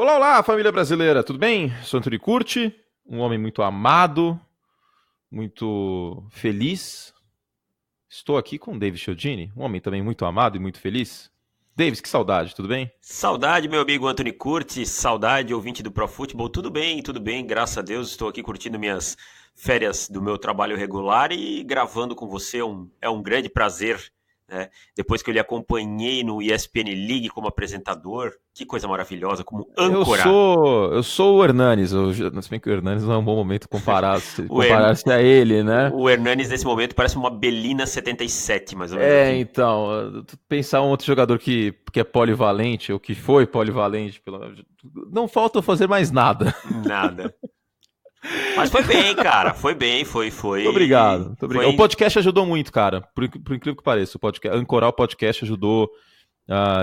Olá, olá, família brasileira, tudo bem? Sou Antônio Curti, um homem muito amado, muito feliz. Estou aqui com o Davis Chiodini, um homem também muito amado e muito feliz. Davis, que saudade, tudo bem? Saudade, meu amigo Anthony Curti, saudade, ouvinte do Pro Football. Tudo bem, graças a Deus. Estou aqui curtindo minhas férias do meu trabalho regular e gravando com você. É um grande prazer, né? Depois que eu lhe acompanhei no ESPN League como apresentador, que coisa maravilhosa, como Eu âncora. sou, eu sou o Hernanes, se bem que o Hernanes não é um bom momento comparar-se O, Her... a ele, né? o Hernanes, nesse momento, parece uma Belina 77, mais ou menos É, assim. então, pensar um outro jogador que é polivalente, ou que foi polivalente, não falta fazer mais nada. Nada. Mas foi bem, cara. Foi bem, Muito obrigado, muito obrigado. O foi podcast ajudou muito, cara. Por incrível que pareça, ancorar o podcast ajudou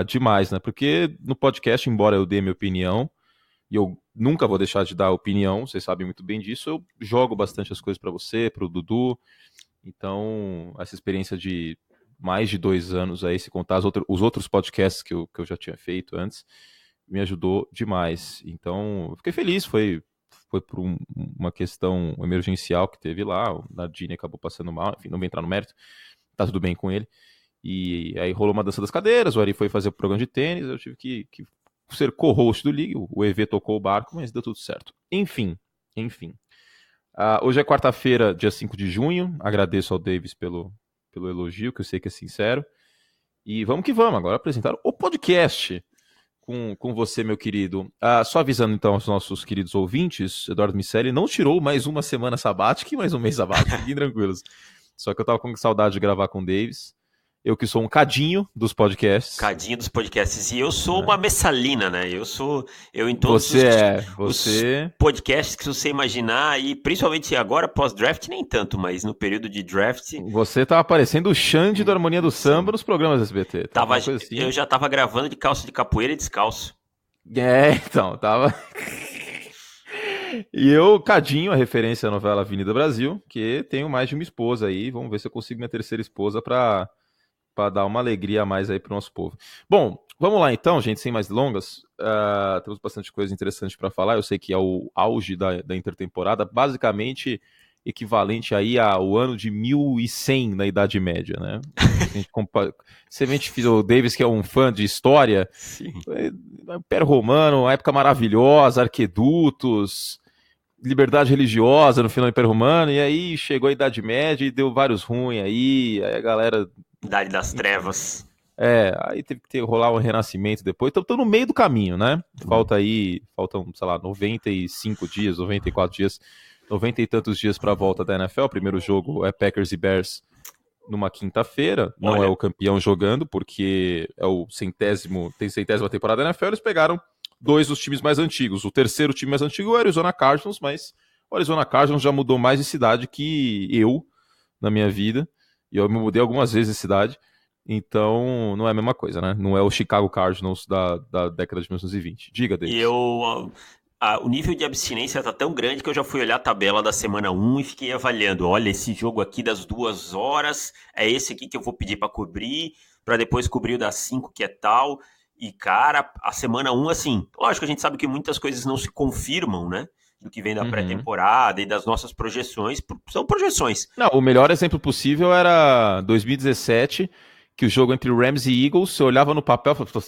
demais, né? Porque no podcast, embora eu dê minha opinião, e eu nunca vou deixar de dar opinião, vocês sabem muito bem disso, eu jogo bastante as coisas para você, para o Dudu. Então, essa experiência de mais de 2 anos aí, se contar os outros podcasts que eu já tinha feito antes, me ajudou demais. Então, eu fiquei feliz, foi por uma questão emergencial que teve lá, o Nardini acabou passando mal, enfim, não vou entrar no mérito, tá tudo bem com ele. E aí rolou uma dança das cadeiras, o Ari foi fazer o programa de tênis, eu tive que ser co-host do League, o EV tocou o barco, mas deu tudo certo. Enfim. Hoje é quarta-feira, dia 5 de junho, agradeço ao Davis pelo elogio, que eu sei que é sincero. E vamos que vamos, agora apresentar o podcast com você, meu querido. Só avisando então aos nossos queridos ouvintes, Eduardo Miceli não tirou mais uma semana sabática e mais um mês sabático, fiquem tranquilos. Só que eu tava com saudade de gravar com o Davis. Eu que sou um cadinho dos podcasts. cadinho dos podcasts. E eu sou Né? uma messalina, né? Eu em todos os Você. podcasts que você imaginar, e principalmente agora, pós-draft, nem tanto, mas no período de draft, Você tava parecendo o Xande da Harmonia do Samba nos programas SBT. Tava uma coisa eu assim. já tava gravando de calça de capoeira e descalço. Então, tava. E eu, Cadinho, a referência à novela Avenida Brasil, que tenho mais de uma esposa aí. Vamos ver se eu consigo minha terceira esposa para dar uma alegria a mais aí pro nosso povo. Bom, vamos lá então, gente, sem mais delongas. Temos bastante coisa interessante para falar. Eu sei que é o auge da intertemporada, basicamente equivalente aí ao ano de 1100 na Idade Média, né? Se a gente fizer o Davis, que é um fã de história, Sim. Império Romano, uma época maravilhosa, arquedutos, liberdade religiosa no final do Império Romano, e aí chegou a Idade Média e deu vários ruins aí a galera. Idade das Trevas. Aí teve que rolar um renascimento depois. Então, no meio do caminho, né? Faltam, sei lá, 95 dias, 94 dias, 90 e tantos dias para a volta da NFL. O primeiro jogo é Packers e Bears numa quinta-feira. Não é Olha, o campeão jogando, porque é o centésima temporada da NFL. Eles pegaram dois dos times mais antigos. O terceiro time mais antigo é o Arizona Cardinals, mas o Arizona Cardinals já mudou mais de cidade que eu na minha vida. E eu me mudei algumas vezes de cidade. Então, não é a mesma coisa, né? Não é o Chicago Cardinals da década de 1920. Diga, e Davis. o nível de abstinência tá tão grande que eu já fui olhar a tabela da semana 1 e fiquei avaliando. Olha, esse jogo aqui das 2 horas, é esse aqui que eu vou pedir para cobrir, para depois cobrir o das 5 que é tal. E, cara, a semana 1, assim, lógico, a gente sabe que muitas coisas não se confirmam, né? Do que vem da Uhum. pré-temporada e das nossas projeções. São projeções. Não, o melhor exemplo possível era 2017, que o jogo entre Rams e Eagles, você olhava no papel e falava,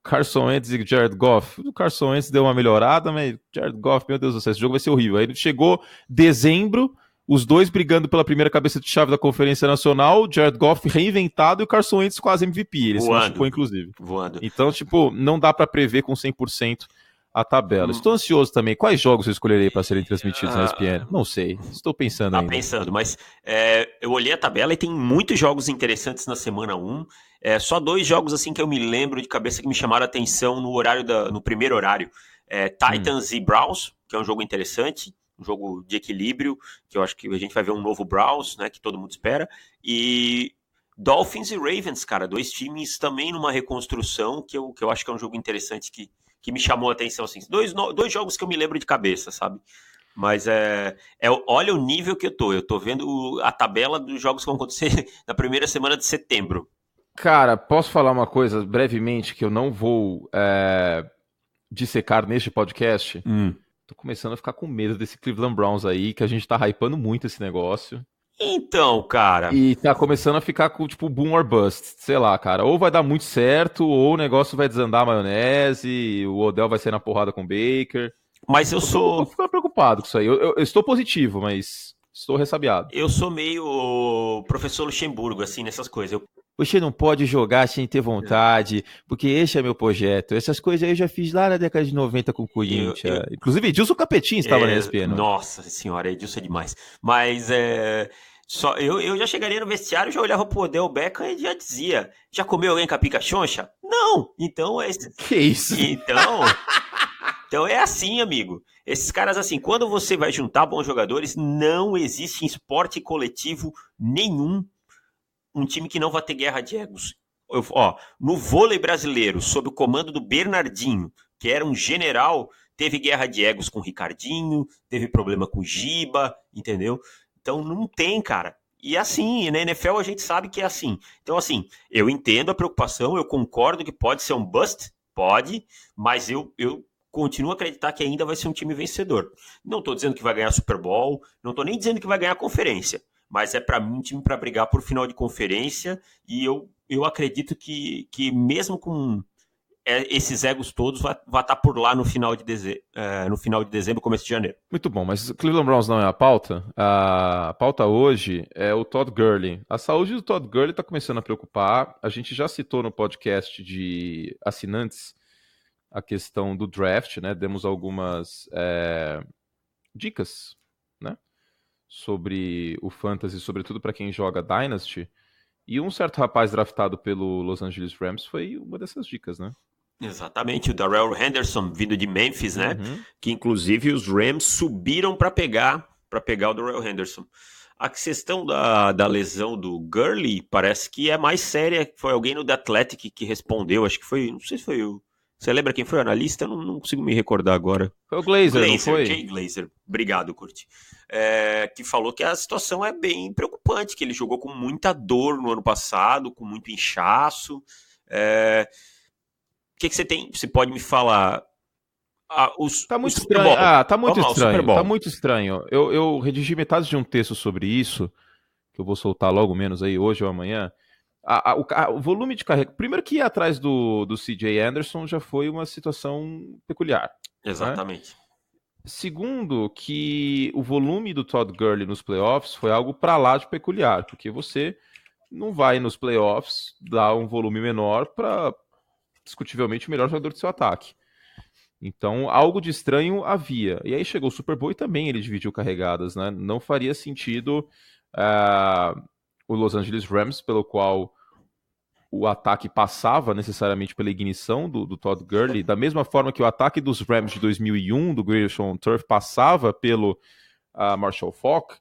Carson Wentz e Jared Goff. O Carson Wentz deu uma melhorada, mas Jared Goff, meu Deus do céu, esse jogo vai ser horrível. Aí chegou dezembro, os dois brigando pela primeira cabeça de chave da Conferência Nacional, Jared Goff reinventado e o Carson Wentz quase MVP. Ele se machucou, Voando, inclusive. voando. Então, tipo, não dá para prever com 100% a tabela. Estou ansioso também. Quais jogos eu escolherei para serem transmitidos na ESPN? Não sei. Estou pensando Tá ainda. pensando, mas eu olhei a tabela e tem muitos jogos interessantes na semana 1. Só dois jogos assim que eu me lembro de cabeça que me chamaram a atenção no primeiro horário. Titans e Browns, que é um jogo interessante, um jogo de equilíbrio, que eu acho que a gente vai ver um novo Browns, né, que todo mundo espera. E Dolphins e Ravens, cara, dois times também numa reconstrução, que eu acho que é um jogo interessante que me chamou a atenção. Assim. Dois jogos que eu me lembro de cabeça, sabe? Mas olha o nível que eu tô. Eu tô vendo a tabela dos jogos que vão acontecer na primeira semana de setembro. Cara, posso falar uma coisa brevemente que eu não vou dissecar neste podcast, tô começando a ficar com medo desse Cleveland Browns aí, que a gente tá hypando muito esse negócio. Então, cara... E tá começando a ficar com, tipo, boom or bust. Sei lá, cara. Ou vai dar muito certo, ou o negócio vai desandar a maionese, o Odell vai sair na porrada com o Baker. Mas eu Tô sou... ficando preocupado com isso aí. Eu estou positivo, mas estou ressabiado. Eu sou meio professor Luxemburgo, assim, nessas coisas. Você não pode jogar sem ter vontade, porque esse é meu projeto. Essas coisas aí eu já fiz lá na década de 90 com o Corinthians. Inclusive, Edilson Capetinho estava na ESPN. Nossa senhora, Edilson é demais. Mas eu já chegaria no vestiário, já olhava pro Odell Beckham e já dizia: já comeu alguém com a pica choncha? Não! Então é... Que isso? Então é assim, amigo. Esses caras, assim, quando você vai juntar bons jogadores, não existe em esporte coletivo nenhum um time que não vai ter guerra de egos. No vôlei brasileiro, sob o comando do Bernardinho, que era um general, teve guerra de egos com o Ricardinho, teve problema com o Giba, entendeu? Então não tem, cara. E assim, na NFL a gente sabe que é assim. Então, assim, eu entendo a preocupação, eu concordo que pode ser um bust, pode, mas eu continuo a acreditar que ainda vai ser um time vencedor. Não estou dizendo que vai ganhar Super Bowl, não estou nem dizendo que vai ganhar a conferência, mas é para mim um time para brigar por final de conferência, e eu acredito que mesmo com esses egos todos vai estar por lá no final de dezembro, começo de janeiro. Muito bom, mas Cleveland Browns não é a pauta. A pauta hoje é o Todd Gurley. A saúde do Todd Gurley está começando a preocupar. A gente já citou no podcast de assinantes a questão do draft, né? Demos algumas dicas, né? Sobre o Fantasy, sobretudo para quem joga Dynasty. E um certo rapaz draftado pelo Los Angeles Rams foi uma dessas dicas, né? Exatamente, o Darrell Henderson, vindo de Memphis, né? Que inclusive os Rams subiram para pegar o Darrell Henderson. A questão da lesão do Gurley parece que é mais séria. Foi alguém no The Athletic que respondeu, acho que foi, não sei se foi o... Você lembra quem foi o analista? Eu não consigo me recordar agora. Foi o Glazer, não foi? Jay Glazer. Obrigado, Kurt. Que falou que a situação é bem preocupante, que ele jogou com muita dor no ano passado, com muito inchaço. O que você tem? Você pode me falar? Tá muito estranho. Tá muito estranho. Tá muito estranho. Eu redigi metade de um texto sobre isso, que eu vou soltar logo menos aí hoje ou amanhã. O volume de carrega... Primeiro que ir atrás do CJ Anderson já foi uma situação peculiar. Exatamente. Né? Segundo, que o volume do Todd Gurley nos playoffs foi algo para lá de peculiar, porque você não vai nos playoffs dar um volume menor para discutivelmente o melhor jogador do seu ataque. Então, algo de estranho havia. E aí chegou o Super Bowl e também ele dividiu carregadas, né? Não faria sentido o Los Angeles Rams, pelo qual o ataque passava necessariamente pela ignição do Todd Gurley, da mesma forma que o ataque dos Rams de 2001, do Greatest on Turf, passava pelo Marshall Faulk.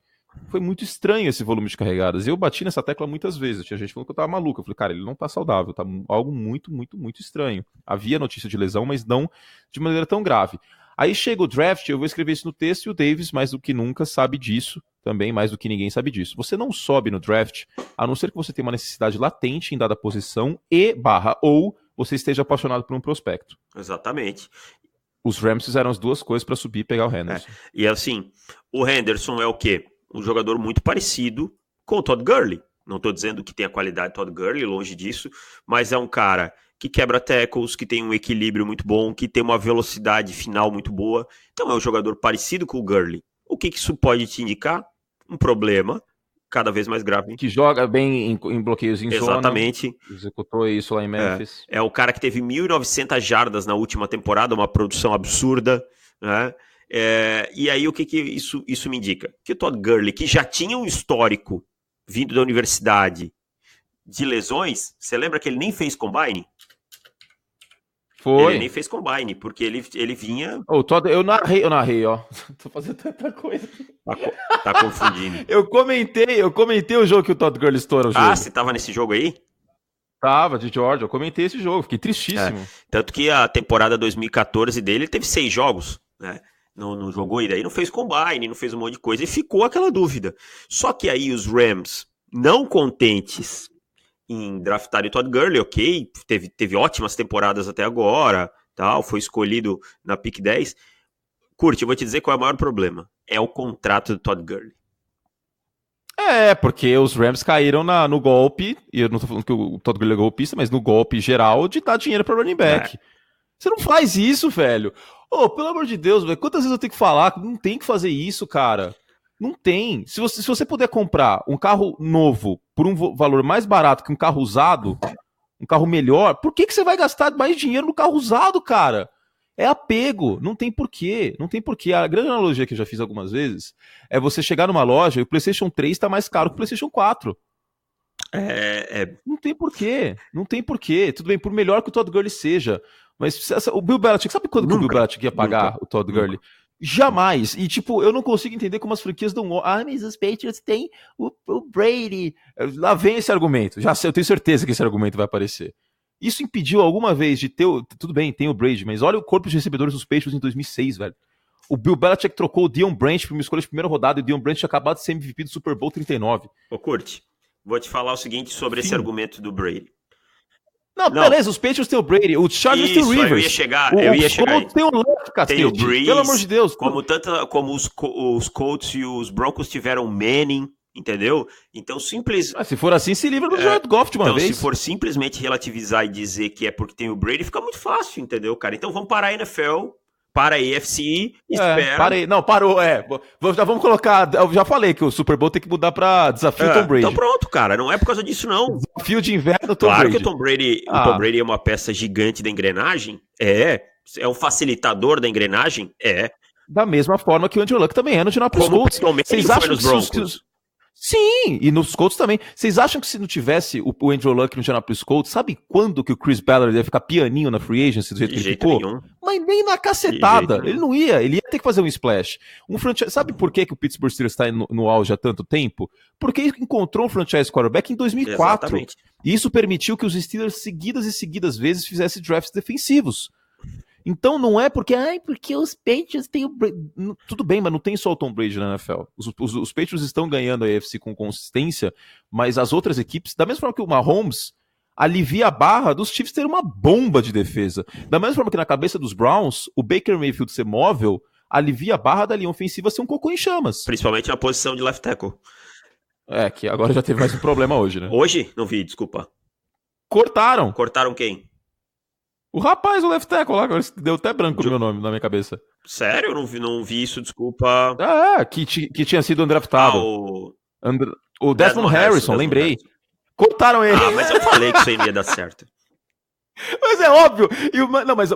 Foi muito estranho esse volume de carregadas. Eu bati nessa tecla muitas vezes. Tinha gente falando que eu tava maluco. Eu falei, cara, ele não tá saudável. Tá algo muito, muito, muito estranho. Havia notícia de lesão, mas não de maneira tão grave. Aí chega o draft, eu vou escrever isso no texto, e o Davis, mais do que nunca, sabe disso. Também, mais do que ninguém sabe disso. Você não sobe no draft, a não ser que você tenha uma necessidade latente em dada posição ou você esteja apaixonado por um prospecto. Exatamente. Os Rams fizeram as duas coisas para subir e pegar o Henderson. E assim, o Henderson é o quê? Um jogador muito parecido com o Todd Gurley. Não estou dizendo que tem a qualidade do Todd Gurley, longe disso, mas é um cara que quebra tackles, que tem um equilíbrio muito bom, que tem uma velocidade final muito boa. Então é um jogador parecido com o Gurley. O que isso pode te indicar? Um problema cada vez mais grave. Que joga bem em bloqueios em zona. Exatamente. Executou isso lá em Memphis. É o cara que teve 1.900 jardas na última temporada, uma produção absurda, né? E aí o que isso me indica? Que o Todd Gurley, que já tinha um histórico vindo da universidade de lesões, você lembra que ele nem fez combine? Foi. Ele nem fez combine, porque ele vinha... Todd, eu narrei, ó. Tô fazendo tanta coisa. Tá confundindo. Eu comentei o jogo que o Todd Gurley estoura o jogo. Você tava nesse jogo aí? Tava, de Georgia. Eu comentei esse jogo, fiquei tristíssimo. Tanto que a temporada 2014 dele teve 6 jogos, né? Não jogou e daí não fez combine, não fez um monte de coisa e ficou aquela dúvida. Só que aí os Rams, não contentes em draftar o Todd Gurley, ok, teve ótimas temporadas até agora, tal, foi escolhido na pick 10. Curte, eu vou te dizer qual é o maior problema. É o contrato do Todd Gurley. Porque os Rams caíram no golpe, e eu não tô falando que o Todd Gurley é golpista, mas no golpe geral de dar dinheiro pra running back. Você não faz isso, velho. Pelo amor de Deus, velho, quantas vezes eu tenho que falar? Não tem que fazer isso, cara. Não tem. Se você puder comprar um carro novo por um valor mais barato que um carro usado, um carro melhor, por que você vai gastar mais dinheiro no carro usado, cara? É apego, não tem porquê, não tem porquê. A grande analogia que eu já fiz algumas vezes é você chegar numa loja e o PlayStation 3 tá mais caro que o PlayStation 4. Não tem porquê, não tem porquê. Tudo bem, por melhor que o Todd Gurley seja, mas o Bill Belichick, sabe quando que o Bill Belichick ia pagar o Todd Gurley? Jamais. E, eu não consigo entender como as franquias dão... mas os Patriots têm o Brady. Lá vem esse argumento. Eu tenho certeza que esse argumento vai aparecer. Isso impediu alguma vez de ter... Tudo bem, tem o Brady, mas olha o corpo de recebedores dos Patriots em 2006, velho. O Bill Belichick trocou o Deion Branch por uma escolha de primeira rodada e o Deion Branch tinha acabado de ser MVP do Super Bowl 39. Curte, vou te falar o seguinte sobre esse argumento do Brady. Não, beleza, os Patriots tem o Brady, o Chargers tem o Rivers. Eu ia chegar aí. Tem o Luck, cacete. Tem o Breeze, pelo amor de Deus. Como os Colts e os Broncos tiveram Manning, entendeu? Então, se for assim, se livra do Jared Goff de uma vez. Então, se for simplesmente relativizar e dizer que é porque tem o Brady, fica muito fácil, entendeu, cara? Então, vamos parar a NFL... Para a AFC, espera. Parei. Não, parou, Já vamos colocar... Eu já falei que o Super Bowl tem que mudar para desafio Tom Brady. Então pronto, cara. Não é por causa disso, não. Desafio de inverno, Tom Brady. Claro que o Tom Brady é uma peça gigante da engrenagem. É um facilitador da engrenagem. Da mesma forma que o Andrew Luck também é no Indianapolis Colts. Vocês acham nos Broncos? Sim, e nos Colts também. Vocês acham que se não tivesse o Andrew Luck no Indianapolis Colts, sabe quando que o Chris Ballard ia ficar pianinho na free agency do jeito que ele ficou? Nenhum. Mas nem na cacetada. Ele não ia, ele ia ter que fazer um splash. Sabe por que o Pittsburgh Steelers está no auge há tanto tempo? Porque encontrou um franchise quarterback em 2004. Exatamente. E isso permitiu que os Steelers seguidas e seguidas vezes fizessem drafts defensivos. Então não é porque os Patriots têm o Brady. Tudo bem, mas não tem só o Tom Brady na NFL. Os Patriots estão ganhando a AFC com consistência, mas as outras equipes, da mesma forma que o Mahomes alivia a barra dos Chiefs ter uma bomba de defesa. Da mesma forma que na cabeça dos Browns, o Baker Mayfield ser móvel alivia a barra da linha ofensiva ser um cocô em chamas. Principalmente na posição de left tackle. Que agora já teve mais um problema hoje, né? Hoje? Não vi, desculpa. Cortaram. Cortaram quem? O rapaz, o left tackle lá, deu até branco o meu nome na minha cabeça. Sério? Eu não vi isso, desculpa. Que tinha sido undraftado. O Desmond Harrison, lembrei. Cortaram ele. Mas eu falei que isso aí não ia dar certo. Mas é óbvio.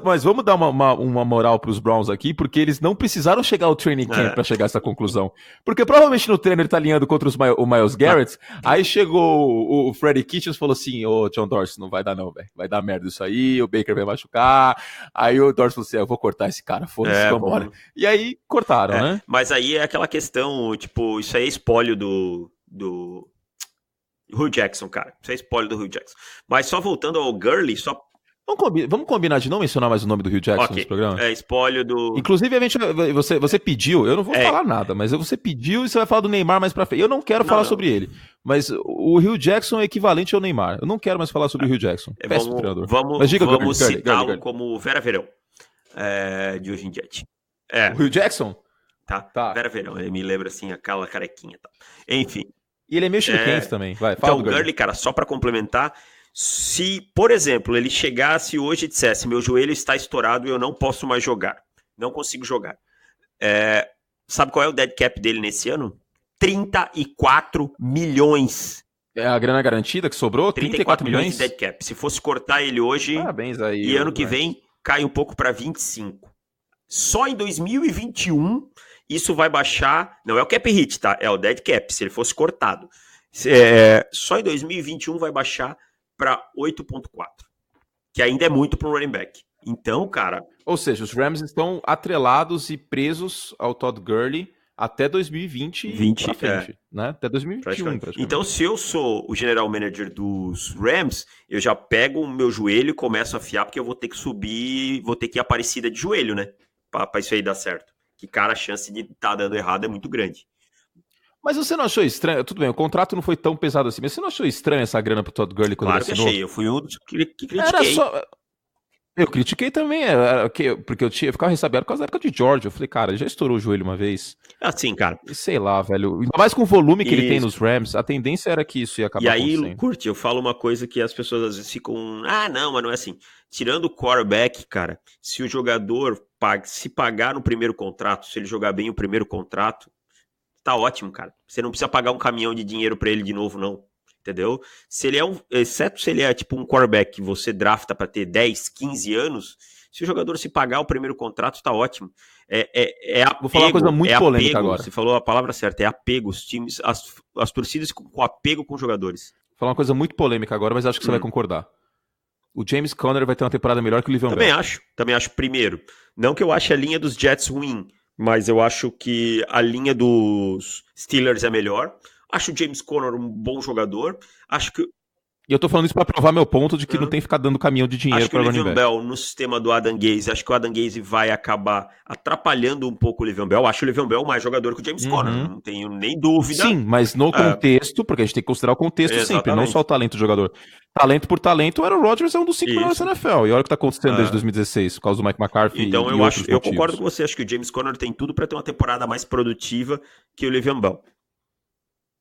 Mas vamos dar uma moral pros Browns aqui, porque eles não precisaram chegar ao training camp pra chegar a essa conclusão. Porque provavelmente no treino ele tá alinhando contra o Myles Garrett, aí chegou o Freddie Kitchens e falou assim, John Dorsey, não vai dar não, velho. Vai dar merda isso aí, o Baker vai machucar. Aí o Dorsey falou assim, eu vou cortar esse cara, foda-se, vambora. E aí cortaram, né? Mas aí é aquela questão, tipo, isso aí é espólio do Hugh Jackson, cara. Isso é espólio do Hugh Jackson. Mas só voltando ao Gurley, Vamos combinar de não mencionar mais o nome do Hugh Jackson nesse programa? Espólio do... Inclusive, você pediu, eu não vou falar nada, mas você pediu e você vai falar do Neymar mais pra frente. Eu não quero falar sobre ele, mas o Hugh Jackson é equivalente ao Neymar. Eu não quero mais falar sobre o Hugh Jackson. Péssimo treinador. Vamos citá-lo como Vera Verão, de hoje em diante. O Hugh Jackson? Tá. Vera Verão, ele me lembra assim, aquela carequinha. Tá. Enfim. E ele é meio chiquense também. Vai, fala então, o Gurley, cara, só pra complementar... Se, por exemplo, ele chegasse hoje e dissesse meu joelho está estourado e eu não posso mais jogar, não consigo jogar, sabe qual é o dead cap dele nesse ano? 34 milhões. É a grana garantida que sobrou? 34 milhões de dead cap. Se fosse cortar ele hoje, parabéns aí, e ano que vem cai um pouco para 25. Só em 2021 isso vai baixar, não é o cap hit, tá? É o dead cap, se ele fosse cortado. Só em 2021 vai baixar para 8.4, que ainda é muito para um running back. Então, cara... Ou seja, os Rams estão atrelados e presos ao Todd Gurley até 2020 pra frente, né? Até 2021, praticamente. Então, se eu sou o general manager dos Rams, eu já pego o meu joelho e começo a afiar, porque eu vou ter que subir, vou ter que ir Aparecida de joelho, né? Pra isso aí dar certo. Que, cara, a chance de estar dando errado é muito grande. Mas você não achou estranho? Tudo bem, o contrato não foi tão pesado assim, mas você não achou estranho essa grana pro Todd Gurley quando ele assinou? Claro que achei, eu fui um dos que critiquei. Era só... Eu critiquei também, porque eu ficava ressabiado por causa da época de George. Eu falei, cara, ele já estourou o joelho uma vez. Assim, cara. E sei lá, velho. Ainda mais com o volume que ele tem Isso. nos Rams, a tendência era que isso ia E acabar aí, acontecendo. curte, eu falo uma coisa que as pessoas às vezes ficam, não, mas não é assim. Tirando o quarterback, cara, se o jogador se pagar no primeiro contrato, se ele jogar bem o primeiro contrato, tá ótimo, cara. Você não precisa pagar um caminhão de dinheiro pra ele de novo, não. Entendeu? Se ele exceto se ele é tipo um quarterback que você drafta pra ter 10, 15 anos, se o jogador se pagar o primeiro contrato, tá ótimo. É apego. Vou falar uma coisa muito polêmica agora. Você falou a palavra certa, é apego. Os times, as torcidas com apego com os jogadores. Vou falar uma coisa muito polêmica agora, mas acho que você vai concordar. O James Conner vai ter uma temporada melhor que o Le'Veon Bell. Também acho. Primeiro, não que eu ache a linha dos Jets ruim, mas eu acho que a linha dos Steelers é melhor. Acho o James Conner um bom jogador. Acho que E eu tô falando isso pra provar meu ponto de que não tem que ficar dando caminhão de dinheiro pra running back. Acho que o Le'Veon Bell, no sistema do Adam Gase, acho que o Adam Gase vai acabar atrapalhando um pouco o Le'Veon Bell. Acho o Le'Veon Bell mais jogador que o James Conner, não tenho nem dúvida. Sim, mas no contexto, porque a gente tem que considerar o contexto sempre, não só o talento do jogador. Talento por talento, o Aaron Rodgers é um dos 5 melhores da NFL. E olha o que tá acontecendo desde 2016, por causa do Mike McCarthy então, e outros motivos. Eu concordo com você, acho que o James Conner tem tudo pra ter uma temporada mais produtiva que o Le'Veon Bell.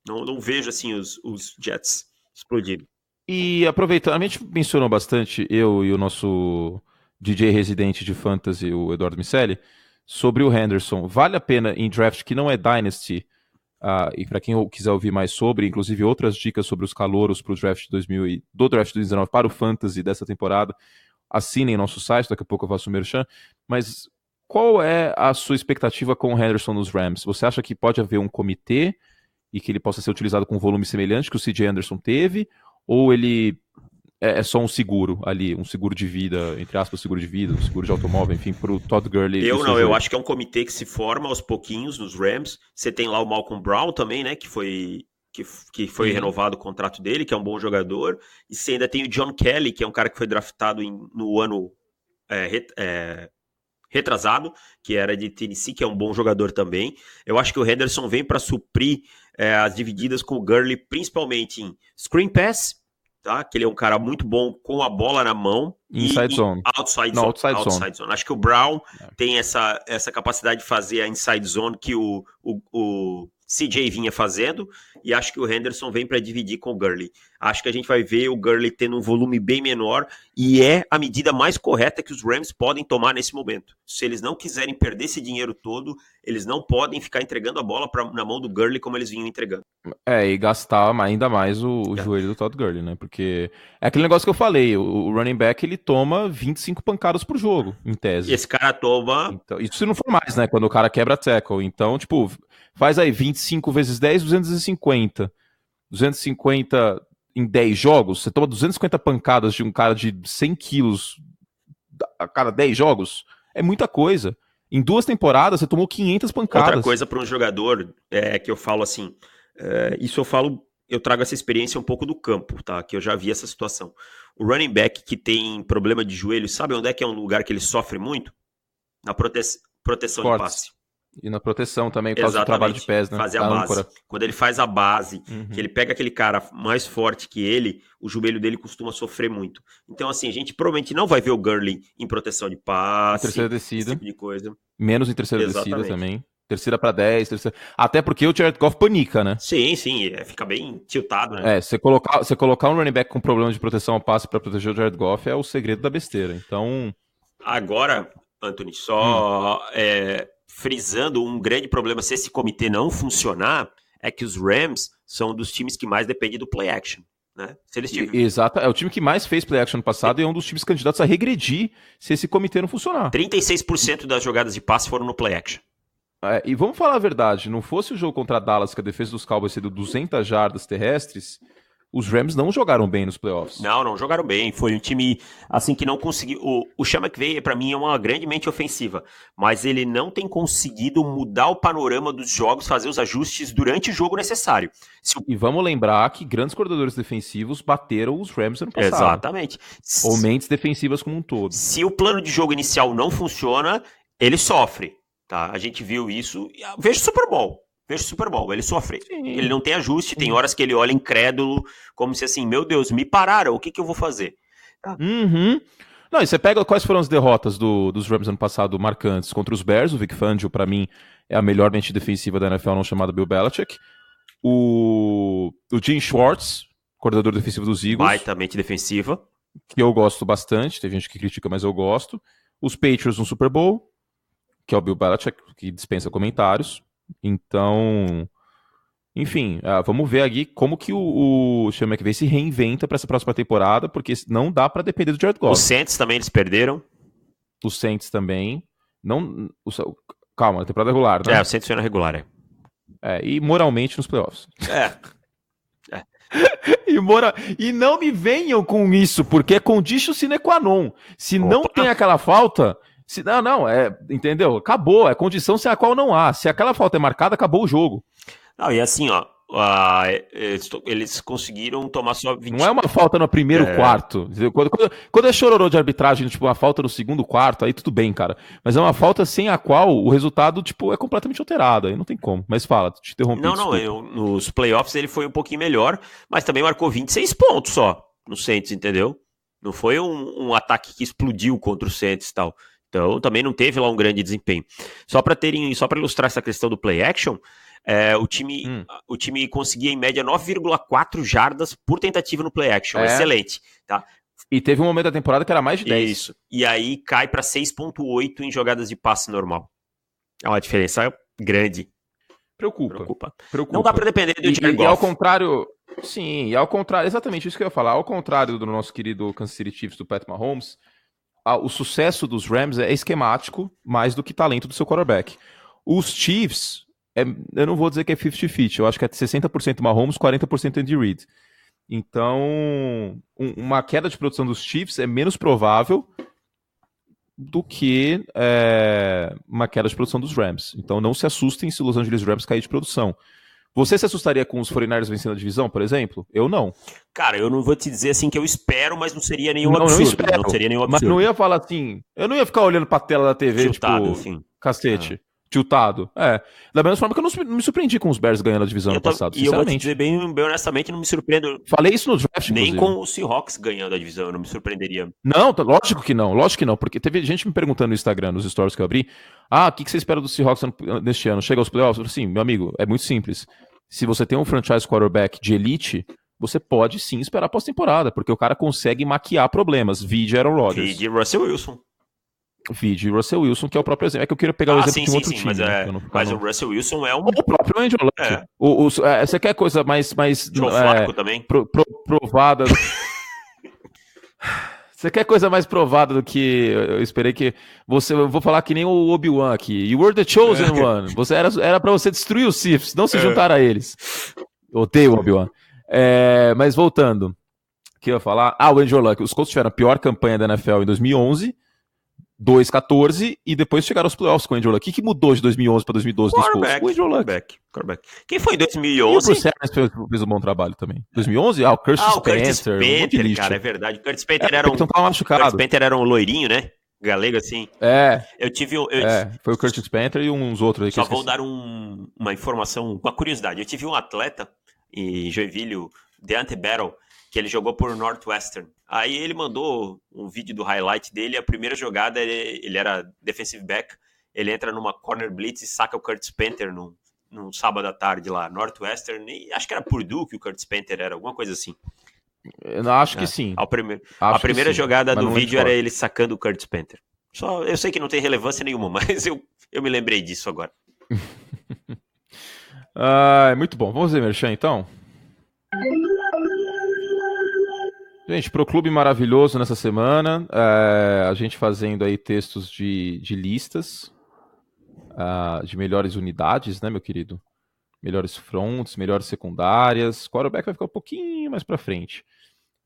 Não vejo, assim, os Jets explodirem. E aproveitando, a gente mencionou bastante, eu e o nosso DJ residente de Fantasy, o Eduardo Miceli, sobre o Henderson. Vale a pena em draft que não é Dynasty, e para quem quiser ouvir mais sobre, inclusive outras dicas sobre os calouros pro draft do draft 2019 para o Fantasy dessa temporada, assinem nosso site, daqui a pouco eu faço o merchan. Mas qual é a sua expectativa com o Henderson nos Rams? Você acha que pode haver um comitê e que ele possa ser utilizado com um volume semelhante que o CJ Anderson teve? Ou ele é só um seguro ali, um seguro de vida, entre aspas, seguro de vida, um seguro de automóvel, enfim, pro Todd Gurley? Eu acho que é um comitê que se forma aos pouquinhos nos Rams. Você tem lá o Malcolm Brown também, né, que foi renovado o contrato dele, que é um bom jogador. E você ainda tem o John Kelly, que é um cara que foi draftado no ano retrasado, que era de Tennessee, que é um bom jogador também. Eu acho que o Henderson vem para suprir as divididas com o Gurley, principalmente em screen pass, tá? Que ele é um cara muito bom com a bola na mão. Inside zone. Outside zone. Acho que o Brown tem essa capacidade de fazer a inside zone que o CJ vinha fazendo, e acho que o Henderson vem para dividir com o Gurley. Acho que a gente vai ver o Gurley tendo um volume bem menor, e é a medida mais correta que os Rams podem tomar nesse momento. Se eles não quiserem perder esse dinheiro todo, eles não podem ficar entregando a bola na mão do Gurley como eles vinham entregando. E gastar ainda mais o joelho do Todd Gurley, né? Porque é aquele negócio que eu falei, o running back ele toma 25 pancadas por jogo, em tese. E esse cara toma... Então, isso se não for mais, né? Quando o cara quebra tackle. Então, tipo, faz aí 25 vezes 10, 250. 250 em 10 jogos, você toma 250 pancadas de um cara de 100 quilos a cada 10 jogos, é muita coisa. Em 2 temporadas, você tomou 500 pancadas. Outra coisa para um jogador que eu falo assim, eu trago essa experiência um pouco do campo, tá? Que eu já vi essa situação. O running back que tem problema de joelho, sabe onde é que é um lugar que ele sofre muito? Na proteção de passe. E na proteção também, por causa do trabalho de pés, né? Fazer a base. Quando ele faz a base, que ele pega aquele cara mais forte que ele, o joelho dele costuma sofrer muito. Então, assim, a gente provavelmente não vai ver o Gurley em proteção de passe, terceira descida, esse tipo de coisa. Menos em terceira descida também. Terceira para 10, até porque o Jared Goff panica, né? Sim, fica bem tiltado, né? Você colocar um running back com problema de proteção ao passe para proteger o Jared Goff é o segredo da besteira. Então, agora, Anthony, só frisando um grande problema se esse comitê não funcionar, é que os Rams são um dos times que mais dependem do play action. Né? Se eles Exato, é o time que mais fez play action no passado e é um dos times candidatos a regredir se esse comitê não funcionar. 36% das jogadas de passe foram no play action. E vamos falar a verdade, não fosse o jogo contra Dallas, que a defesa dos Cowboys sendo 200 jardas terrestres, os Rams não jogaram bem nos playoffs. Não jogaram bem. Foi um time assim que não conseguiu. O Sean McVay, para mim, é uma grande mente ofensiva, mas ele não tem conseguido mudar o panorama dos jogos, fazer os ajustes durante o jogo necessário. E vamos lembrar que grandes coordenadores defensivos bateram os Rams ano passado. Exatamente. Ou mentes defensivas como um todo. Se o plano de jogo inicial não funciona, ele sofre. Tá? A gente viu isso. Veja o Super Bowl. Ele sofre. Sim. Ele não tem ajuste, tem horas que ele olha incrédulo, como se assim, meu Deus, me pararam, o que eu vou fazer? Tá. Não, e você pega quais foram as derrotas dos Rams ano passado marcantes contra os Bears. O Vic Fangio, pra mim, é a melhor mente defensiva da NFL, não chamada Bill Belichick. O Jim Schwartz, coordenador defensivo dos Eagles. Baita mente defensiva. Que eu gosto bastante. Tem gente que critica, mas eu gosto. Os Patriots no Super Bowl, que é o Bill Belichick, que dispensa comentários. Então, enfim, vamos ver aqui como que o Sean McVay se reinventa para essa próxima temporada, porque não dá para depender do Jared Goff. Os Saints também eles perderam. Os Saints também. Não, calma, na temporada regular, né? O Saints foi na regular, e moralmente nos playoffs. É. E não me venham com isso, porque é condition sine qua non. Se não tem aquela falta, entendeu? Acabou, é condição sem a qual não há. Se aquela falta é marcada, acabou o jogo. Não, e assim, eles conseguiram tomar só 20. Não é uma falta no primeiro quarto. Quando é chororô de arbitragem, tipo, uma falta no segundo quarto, aí tudo bem, cara. Mas é uma falta sem a qual o resultado, tipo, é completamente alterado. Aí não tem como. Mas fala, te interrompi. Nos playoffs ele foi um pouquinho melhor, mas também marcou 26 pontos só no Saints, entendeu? Não foi um ataque que explodiu contra o Saints e tal. Então também não teve lá um grande desempenho. Só para ilustrar essa questão do play action, o time conseguia em média 9,4 jardas por tentativa no play action. Excelente, tá? E teve um momento da temporada que era mais de 10. Isso. E aí cai para 6,8 em jogadas de passe normal. É uma diferença grande. Preocupa. Não dá para depender do Jared Goff. E ao contrário, exatamente isso que eu ia falar. Ao contrário do nosso querido Kansas City Chiefs, do Pat Mahomes, o sucesso dos Rams é esquemático mais do que talento do seu quarterback. Os Chiefs, eu não vou dizer que é 50-50, eu acho que é 60% Mahomes, 40% Andy Reid. Então, uma queda de produção dos Chiefs é menos provável do que uma queda de produção dos Rams. Então não se assustem se os Los Angeles Rams cair de produção. Você se assustaria com os 49ers vencendo a divisão, por exemplo? Eu não. Cara, eu não vou te dizer assim que eu espero, mas não seria nenhum absurdo. Não seria nenhum absurdo. Mas não ia falar assim, eu não ia ficar olhando pra tela da TV, tiltado, tipo, cacete. Tiltado. Da mesma forma que eu não me surpreendi com os Bears ganhando a divisão no passado, sinceramente. E eu vou te dizer bem honestamente, não me surpreendo. Falei isso no draft, nem com os Seahawks ganhando a divisão, eu não me surpreenderia. Não, lógico que não, porque teve gente me perguntando no Instagram, nos stories que eu abri, o que você espera dos Seahawks neste ano? Chega aos playoffs? Eu falei assim, meu amigo, é muito simples. Se você tem um franchise quarterback de elite, você pode sim esperar a pós-temporada, porque o cara consegue maquiar problemas. Vide Aaron Rodgers. Vide Russell Wilson. Vide Russell Wilson, que é o próprio exemplo. É que eu queria pegar o exemplo de um outro time. Mas o Russell Wilson é um... O próprio Andrew Luck. Você quer coisa mais Joe Flacco também. Provada... Você quer coisa mais provada do que eu esperei que você... Eu vou falar que nem o Obi-Wan aqui. You were the chosen one. Era pra você destruir os Siths, não se juntar a eles. Odeio o Obi-Wan. Mas voltando. O que eu ia falar? O Andrew Luck. Os Colts tiveram a pior campanha da NFL em 2011, 2-14, e depois chegaram aos playoffs com o Andrew Luck. O que mudou de 2011 para 2012 nos Colts? O Andrew Luck. Quarterback. Quem foi em 2011? E o Bruce Arians fez um bom trabalho também. 2011? O Curtis Spencer, cara, é verdade. O Curtis Spencer era um loirinho, né? Galego, assim. Foi o Curtis Spencer e uns outros aí que só vou dar uma informação, uma curiosidade. Eu tive um atleta em Joinville, Deante Battle, que ele jogou por Northwestern. Aí ele mandou um vídeo do highlight dele, a primeira jogada, ele era defensive back, ele entra numa corner blitz e saca o Curtis Spencer num sábado à tarde lá, Northwestern, e acho que era Purdue que o Curtis Spencer era, alguma coisa assim. Eu acho que sim. A primeira jogada do vídeo era ele sacando o Curtis Spencer. Eu sei que não tem relevância nenhuma, mas eu me lembrei disso agora. Muito bom. Vamos ver, Merchan, então? Gente, pro clube maravilhoso nessa semana, a gente fazendo aí textos de listas, de melhores unidades, né, meu querido? Melhores fronts, melhores secundárias. Quarterback vai ficar um pouquinho mais pra frente.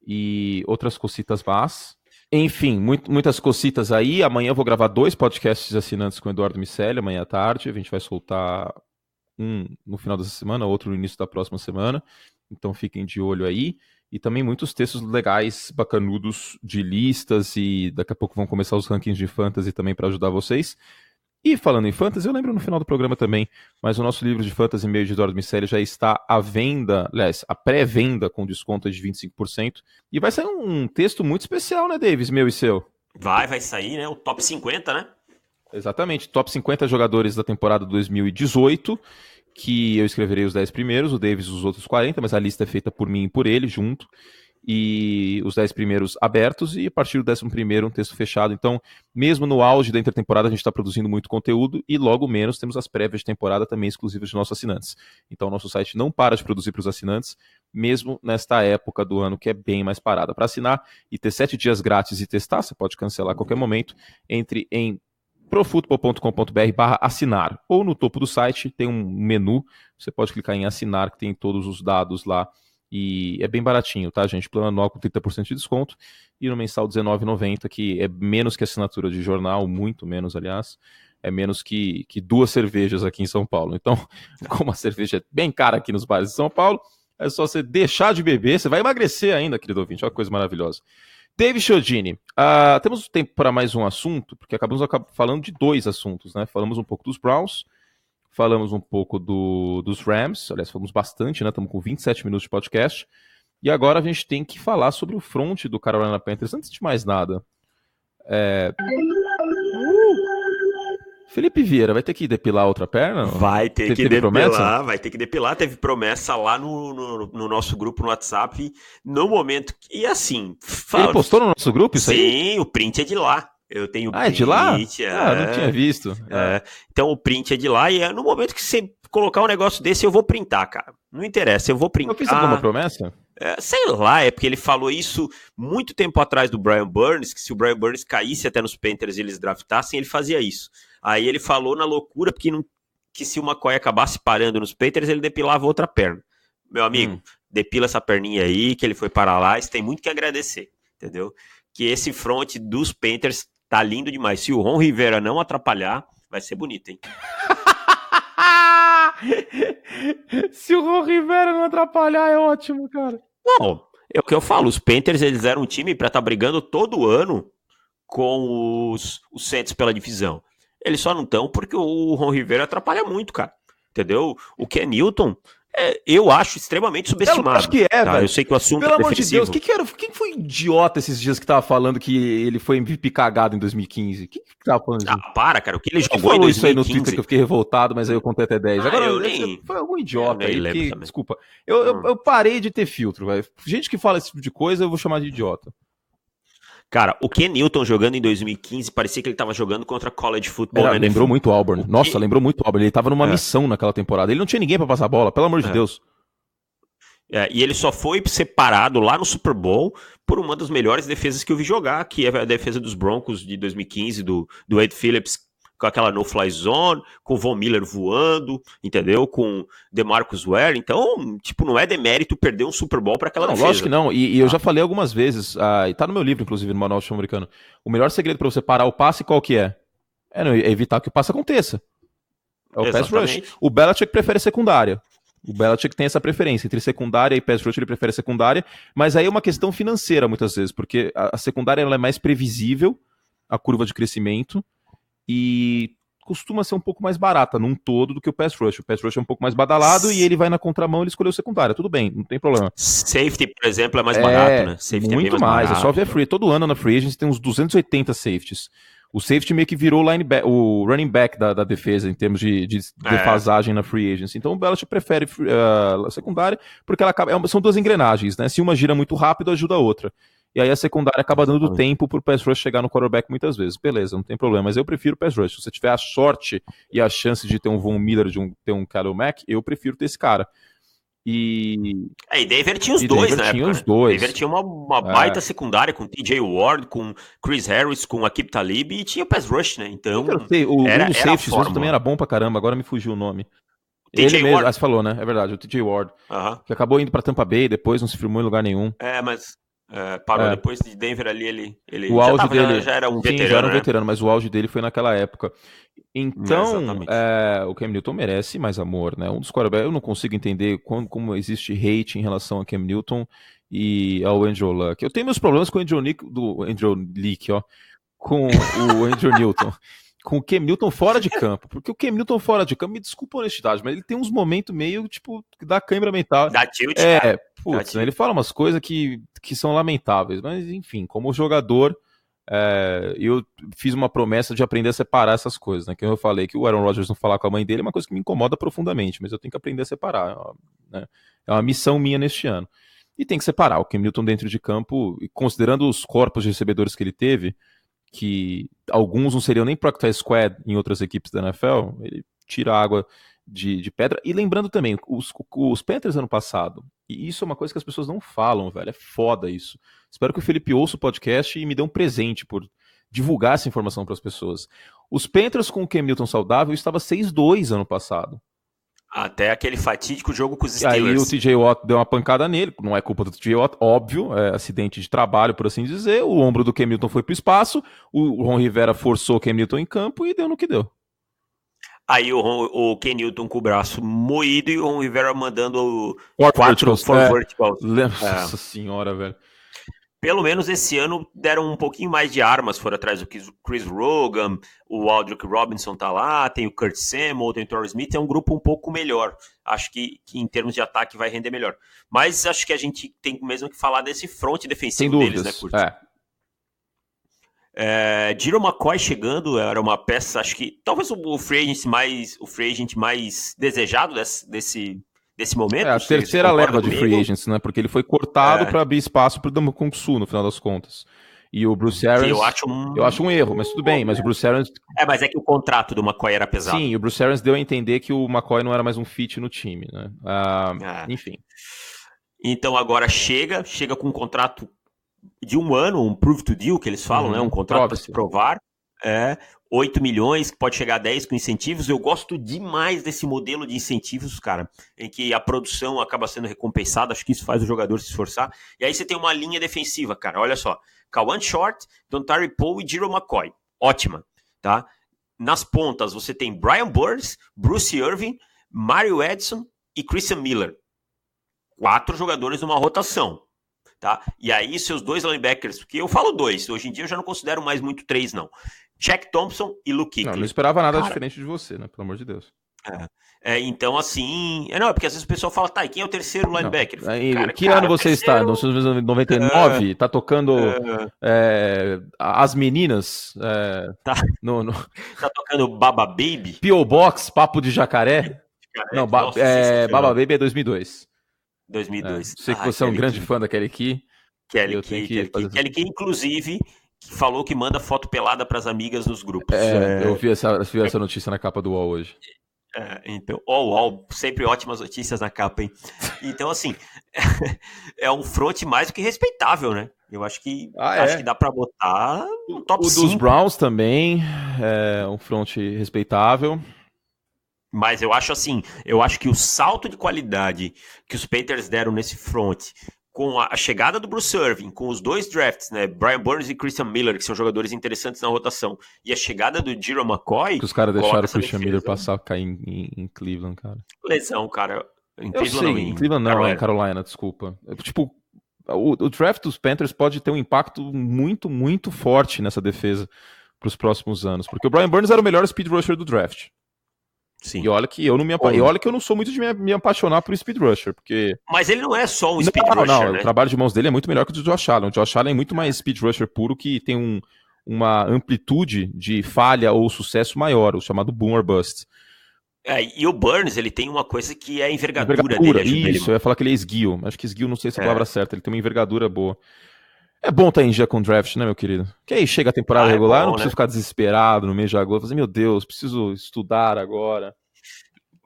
E outras cocitas más. Enfim, muitas cocitas aí. Amanhã eu vou gravar 2 podcasts assinantes com o Eduardo Miceli, amanhã à tarde. A gente vai soltar um no final dessa semana, outro no início da próxima semana. Então fiquem de olho aí. E também muitos textos legais, bacanudos de listas. E daqui a pouco vão começar os rankings de fantasy também para ajudar vocês. E falando em fantasy, eu lembro no final do programa também, mas o nosso livro de fantasy meio de Eduardo Miceli já está à venda, aliás, a pré-venda com desconto de 25%. E vai sair um texto muito especial, né, Davis, meu e seu? Vai sair, né? O top 50, né? Exatamente, top 50 jogadores da temporada 2018, que eu escreverei os 10 primeiros, o Davis os outros 40, mas a lista é feita por mim e por ele junto, e os 10 primeiros abertos, e a partir do 11º um texto fechado. Então, mesmo no auge da intertemporada, a gente está produzindo muito conteúdo, e logo menos temos as prévias de temporada também exclusivas de nossos assinantes. Então, o nosso site não para de produzir para os assinantes, mesmo nesta época do ano que é bem mais parada. Para assinar e ter 7 dias grátis e testar, você pode cancelar a qualquer momento, entre em profutbol.com.br/assinar, ou no topo do site tem um menu, você pode clicar em assinar, que tem todos os dados lá, e é bem baratinho, tá, gente? Plano anual com 30% de desconto, e no mensal R$19,90, que é menos que assinatura de jornal, muito menos, aliás, é menos que 2 cervejas aqui em São Paulo. Então, como a cerveja é bem cara aqui nos bares de São Paulo, é só você deixar de beber, você vai emagrecer ainda, querido ouvinte, olha que coisa maravilhosa. David Chiodini, temos tempo para mais um assunto, porque acabamos falando de 2 assuntos, né? Falamos um pouco dos Browns, falamos um pouco dos Rams, aliás, falamos bastante, né? Estamos com 27 minutos de podcast, e agora a gente tem que falar sobre o front do Carolina Panthers. Antes de mais nada, Felipe Vieira, vai ter que depilar a outra perna? Vai ter que depilar, promessa? vai ter que depilar. Teve promessa lá no nosso grupo no WhatsApp, no momento que, e assim... Ele postou no nosso grupo isso aí? Sim, o print é de lá. Eu tenho o print. É de lá? Não tinha visto. Então o print é de lá, e no momento que você colocar um negócio desse, eu vou printar, cara. Não interessa, eu vou printar. Eu fiz alguma promessa? Sei lá, é porque ele falou isso muito tempo atrás do Brian Burns, que se o Brian Burns caísse até nos Panthers e eles draftassem, ele fazia isso. Aí ele falou na loucura, porque que se o McCoy acabasse parando nos Panthers, ele depilava outra perna. Meu amigo, depila essa perninha aí, que ele foi para lá, isso tem muito que agradecer, entendeu? Que esse front dos Panthers tá lindo demais. Se o Ron Rivera não atrapalhar, vai ser bonito, hein? Se o Ron Rivera não atrapalhar, é ótimo, cara. Não, é o que eu falo. Os Panthers, eles eram um time para estar brigando todo ano com os Saints pela divisão. Eles só não estão porque o Ron Rivera atrapalha muito, cara. Entendeu? O Ken Newton, eu acho extremamente subestimado. Eu acho que é, tá? velho. Eu sei que o assunto Pelo é amor de defensivo. Deus, quem foi idiota esses dias que tava falando que ele foi MVP cagado em 2015? Quem que tava falando isso? Para, cara. O que ele jogou falou em 2015? Isso aí no Twitter que eu fiquei revoltado, mas aí eu contei até 10. Agora, foi algum idiota aí que... Desculpa. Eu parei de ter filtro, velho. Gente que fala esse tipo de coisa, eu vou chamar de idiota. Cara, o Ken Newton jogando em 2015, parecia que ele tava jogando contra college football. Lembrou muito o Auburn. Nossa, lembrou muito o Auburn. Ele tava numa missão naquela temporada. Ele não tinha ninguém pra passar a bola, pelo amor de Deus. E ele só foi separado lá no Super Bowl por uma das melhores defesas que eu vi jogar, que é a defesa dos Broncos de 2015, do Ed Phillips, com aquela no-fly zone, com o Von Miller voando, entendeu? Com DeMarcus Ware. Então, tipo, não é demérito perder um Super Bowl para aquela defesa. Lógico que não. E eu já falei algumas vezes, e tá no meu livro, inclusive, no Manual de Futebol Americano, o melhor segredo para você parar o passe, qual que é? É evitar que o passe aconteça. É o pass rush. O Belichick prefere secundária. O Belichick tem essa preferência entre secundária e pass rush, ele prefere secundária, mas aí é uma questão financeira muitas vezes, porque a secundária ela é mais previsível, a curva de crescimento, e costuma ser um pouco mais barata num todo do que o pass rush. O pass rush é um pouco mais badalado e ele vai na contramão, ele escolheu secundária. Tudo bem, não tem problema. Safety, por exemplo, é mais barato, né? Safety muito mais. É só ver free. Todo ano na free agency tem uns 280 safeties. O safety meio que virou o running back da defesa em termos de defasagem na free agency. Então o Belichick prefere a secundária porque ela são 2 engrenagens, né? Se uma gira muito rápido, ajuda a outra. E aí a secundária acaba dando tempo pro pass rush chegar no quarterback muitas vezes. Beleza, não tem problema, mas eu prefiro o pass rush. Se você tiver a sorte e a chance de ter um Von Miller, de ter um Khalil Mack, eu prefiro ter esse cara. E Denver tinha os dois, né? Tinha os dois. Denver tinha uma baita secundária com TJ Ward, com Chris Harris, com Aqib Talib e tinha o pass rush, né? Então, um dos safeties mesmo também era bom pra caramba, agora me fugiu o nome. TJ Ward. Você falou, né? É verdade, o TJ Ward. Que acabou indo pra Tampa Bay, depois não se firmou em lugar nenhum. Mas parou depois de Denver ali, ele o auge dele já era um veterano. Já era um veterano, mas o auge dele foi naquela época. Então, o Cam Newton merece mais amor, né? Um dos quarterbacks, eu não consigo entender como existe hate em relação a Cam Newton e ao Andrew Luck. Eu tenho meus problemas com o Andrew Leak, com o Andrew Newton. Com o Cam Newton fora de campo. Porque o Cam Newton fora de campo, me desculpa a honestidade, mas ele tem uns momentos meio, tipo, da câimbra mental. Da tilt, né, ele fala umas coisas que são lamentáveis. Mas, enfim, como jogador, eu fiz uma promessa de aprender a separar essas coisas, né? Que eu falei que o Aaron Rodgers não falar com a mãe dele é uma coisa que me incomoda profundamente, mas eu tenho que aprender a separar, né? É uma missão minha neste ano. E tem que separar o Cam Newton dentro de campo, considerando os corpos de recebedores que ele teve, que alguns não seriam nem practice squad em outras equipes da NFL, ele tira água de pedra. E lembrando também, os Panthers ano passado, e isso é uma coisa que as pessoas não falam, velho, é foda isso. Espero que o Felipe ouça o podcast e me dê um presente por divulgar essa informação para as pessoas. Os Panthers com o Cam Newton saudável estava 6-2 ano passado. Até aquele fatídico jogo com os Steelers. Aí o TJ Watt deu uma pancada nele, não é culpa do TJ Watt, óbvio, é acidente de trabalho, por assim dizer, o ombro do Cam Newton foi pro espaço, o Ron Rivera forçou o Cam Newton em campo e deu no que deu. Aí o Cam Newton com o braço moído e o Ron Rivera mandando 4 verticals. Nossa senhora, velho. Pelo menos esse ano deram um pouquinho mais de armas, foram atrás do Chris Rogan, o Aldrick Robinson tá lá, tem o Kurt Samuel, tem o Torrey Smith, é um grupo um pouco melhor. Acho que em termos de ataque vai render melhor. Mas acho que a gente tem mesmo que falar desse front defensivo deles, né, Curtis? Jiro McCoy chegando, era uma peça, acho que talvez o free agent mais desejado desse momento. A terceira leva de free agents, né? Porque ele foi cortado para abrir espaço para o Ndamukong Kongsu, no final das contas. E o Bruce Arians, eu acho um erro, mas tudo bem. Mas o Bruce Arians... mas é que o contrato do McCoy era pesado. Sim, o Bruce Arians deu a entender que o McCoy não era mais um fit no time, né? Enfim. Então agora chega com um contrato de 1 ano, um prove to deal, que eles falam, né? Um contrato para se provar. 8 milhões, pode chegar a 10 com incentivos. Eu gosto demais desse modelo de incentivos, cara, em que a produção acaba sendo recompensada. Acho que isso faz o jogador se esforçar. E aí você tem uma linha defensiva, cara. Olha só. Kawan Short, Dontari Poe e Jiro McCoy. Ótima, tá? Nas pontas, você tem Brian Burns, Bruce Irvin, Mario Edson e Christian Miller. 4 jogadores numa rotação. Tá? E aí seus 2 linebackers, porque eu falo 2, hoje em dia eu já não considero mais muito 3, não. Shaq Thompson e Luke Kuechly. Não esperava nada diferente de você, né? Pelo amor de Deus. Então, assim... porque às vezes o pessoal fala, tá, e quem é o terceiro linebacker? Que ano você está? No 99? Tá tocando As Meninas? Tá tocando Baba Baby? P.O. Box, Papo de Jacaré? Não, Baba Baby é 2002. 2002. Sei que você é um grande fã da Kelly Key. Kelly Key, inclusive, falou que manda foto pelada para as amigas nos grupos. Eu vi essa notícia na capa do UOL hoje. Então, UOL, sempre ótimas notícias na capa, hein? Então, assim, é um front mais do que respeitável, né? Eu acho que dá para botar no top 5. O dos Browns também é um front respeitável. Mas eu acho que o salto de qualidade que os Panthers deram nesse front, com a chegada do Bruce Irvin, com os 2 drafts, né, Brian Burns e Christian Miller, que são jogadores interessantes na rotação, e a chegada do Jiro McCoy... Que os caras deixaram o Christian Miller passar, cair em Cleveland, cara. Lesão, cara. Em Cleveland não, em Carolina, desculpa. Tipo, o draft dos Panthers pode ter um impacto muito, muito forte nessa defesa para os próximos anos, porque o Brian Burns era o melhor speed rusher do draft. Sim. E olha que eu não sou muito de me apaixonar por speed rusher, porque... Mas ele não é só um speed rusher, né? O trabalho de mãos dele é muito melhor que o do Josh Allen. O Josh Allen é muito mais speed rusher puro, que tem uma amplitude de falha ou sucesso maior, o chamado boom or bust. E o Burns, ele tem uma coisa que é a envergadura dele. Isso, eu ia falar que ele é esguio. Acho que esguio não sei se é a palavra certa. Ele tem uma envergadura boa. É bom estar em dia com draft, né, meu querido? Que aí chega a temporada regular, não preciso ficar desesperado no mês de agosto, fazer, meu Deus, preciso estudar agora.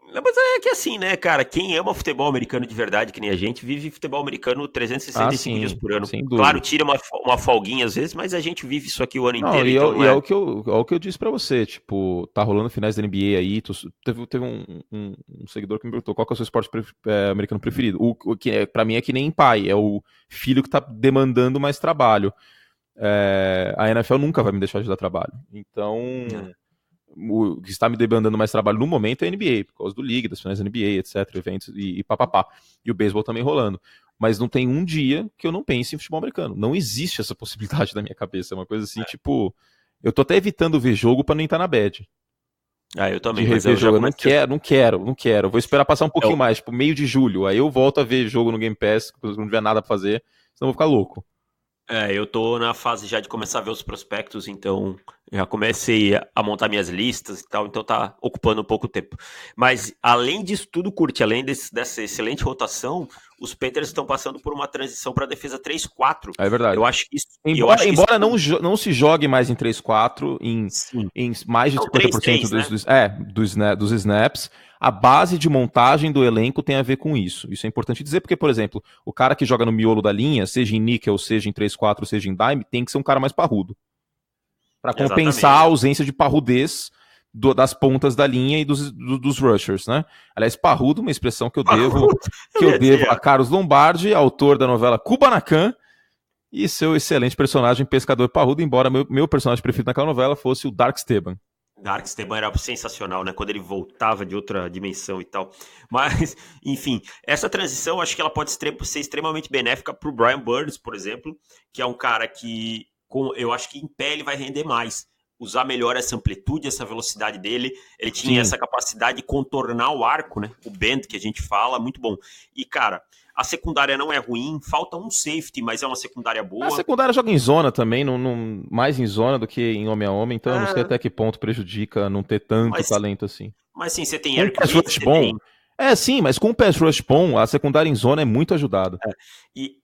Mas é que assim, né, cara, quem ama futebol americano de verdade, que nem a gente, vive futebol americano 365 dias por ano. Claro, tira uma folguinha às vezes, mas a gente vive isso aqui o ano inteiro. Então é o que eu disse pra você, tipo, tá rolando finais da NBA aí, teve um seguidor que me perguntou qual que é o seu esporte americano preferido. O que pra mim é que nem pai, é o filho que tá demandando mais trabalho. A NFL nunca vai me deixar de dar trabalho. Então... O que está me demandando mais trabalho no momento é a NBA, por causa do League, das finais da NBA, etc, eventos e papapá. E o beisebol também rolando. Mas não tem um dia que eu não pense em futebol americano. Não existe essa possibilidade na minha cabeça. É uma coisa assim, tipo... Eu tô até evitando ver jogo pra não estar na bad. Eu também. De rever jogo. Eu não quero. Vou esperar passar um pouquinho mais, tipo, meio de julho. Aí eu volto a ver jogo no Game Pass, quando não tiver nada pra fazer, senão eu vou ficar louco. Eu tô na fase já de começar a ver os prospectos, então já comecei a montar minhas listas e tal, então tá ocupando um pouco tempo. Mas além disso tudo, Curte, além dessa excelente rotação, os Panthers estão passando por uma transição para defesa 3-4. É verdade. Eu acho que isso. Embora não se jogue mais em 3-4, em mais de 50% 3-3, dos snaps, a base de montagem do elenco tem a ver com isso. Isso é importante dizer, porque, por exemplo, o cara que joga no miolo da linha, seja em níquel, seja em 3-4, seja em dime, tem que ser um cara mais parrudo. Para compensar a ausência de parrudez das pontas da linha e dos rushers, né? Aliás, parrudo, uma expressão que eu devo a Carlos Lombardi, autor da novela Kubanacan, e seu excelente personagem Pescador Parrudo, embora meu personagem preferido naquela novela fosse o Dark Esteban. Dark Esteban era sensacional, né? Quando ele voltava de outra dimensão e tal. Mas, enfim, essa transição acho que ela pode ser extremamente benéfica para o Brian Burns, por exemplo, que é um cara que eu acho que em pé ele vai render mais. Usar melhor essa amplitude, essa velocidade dele. Ele tinha essa capacidade de contornar o arco, né? O bend que a gente fala, muito bom. E, cara, a secundária não é ruim, falta um safety, mas é uma secundária boa. A secundária joga em zona também, mais em zona do que em homem a homem, então eu não sei até que ponto prejudica não ter tanto talento assim. Mas sim, você tem Eric Reed, bom. Sim, mas com o pass rush bom, a secundária em zona é muito ajudada. E,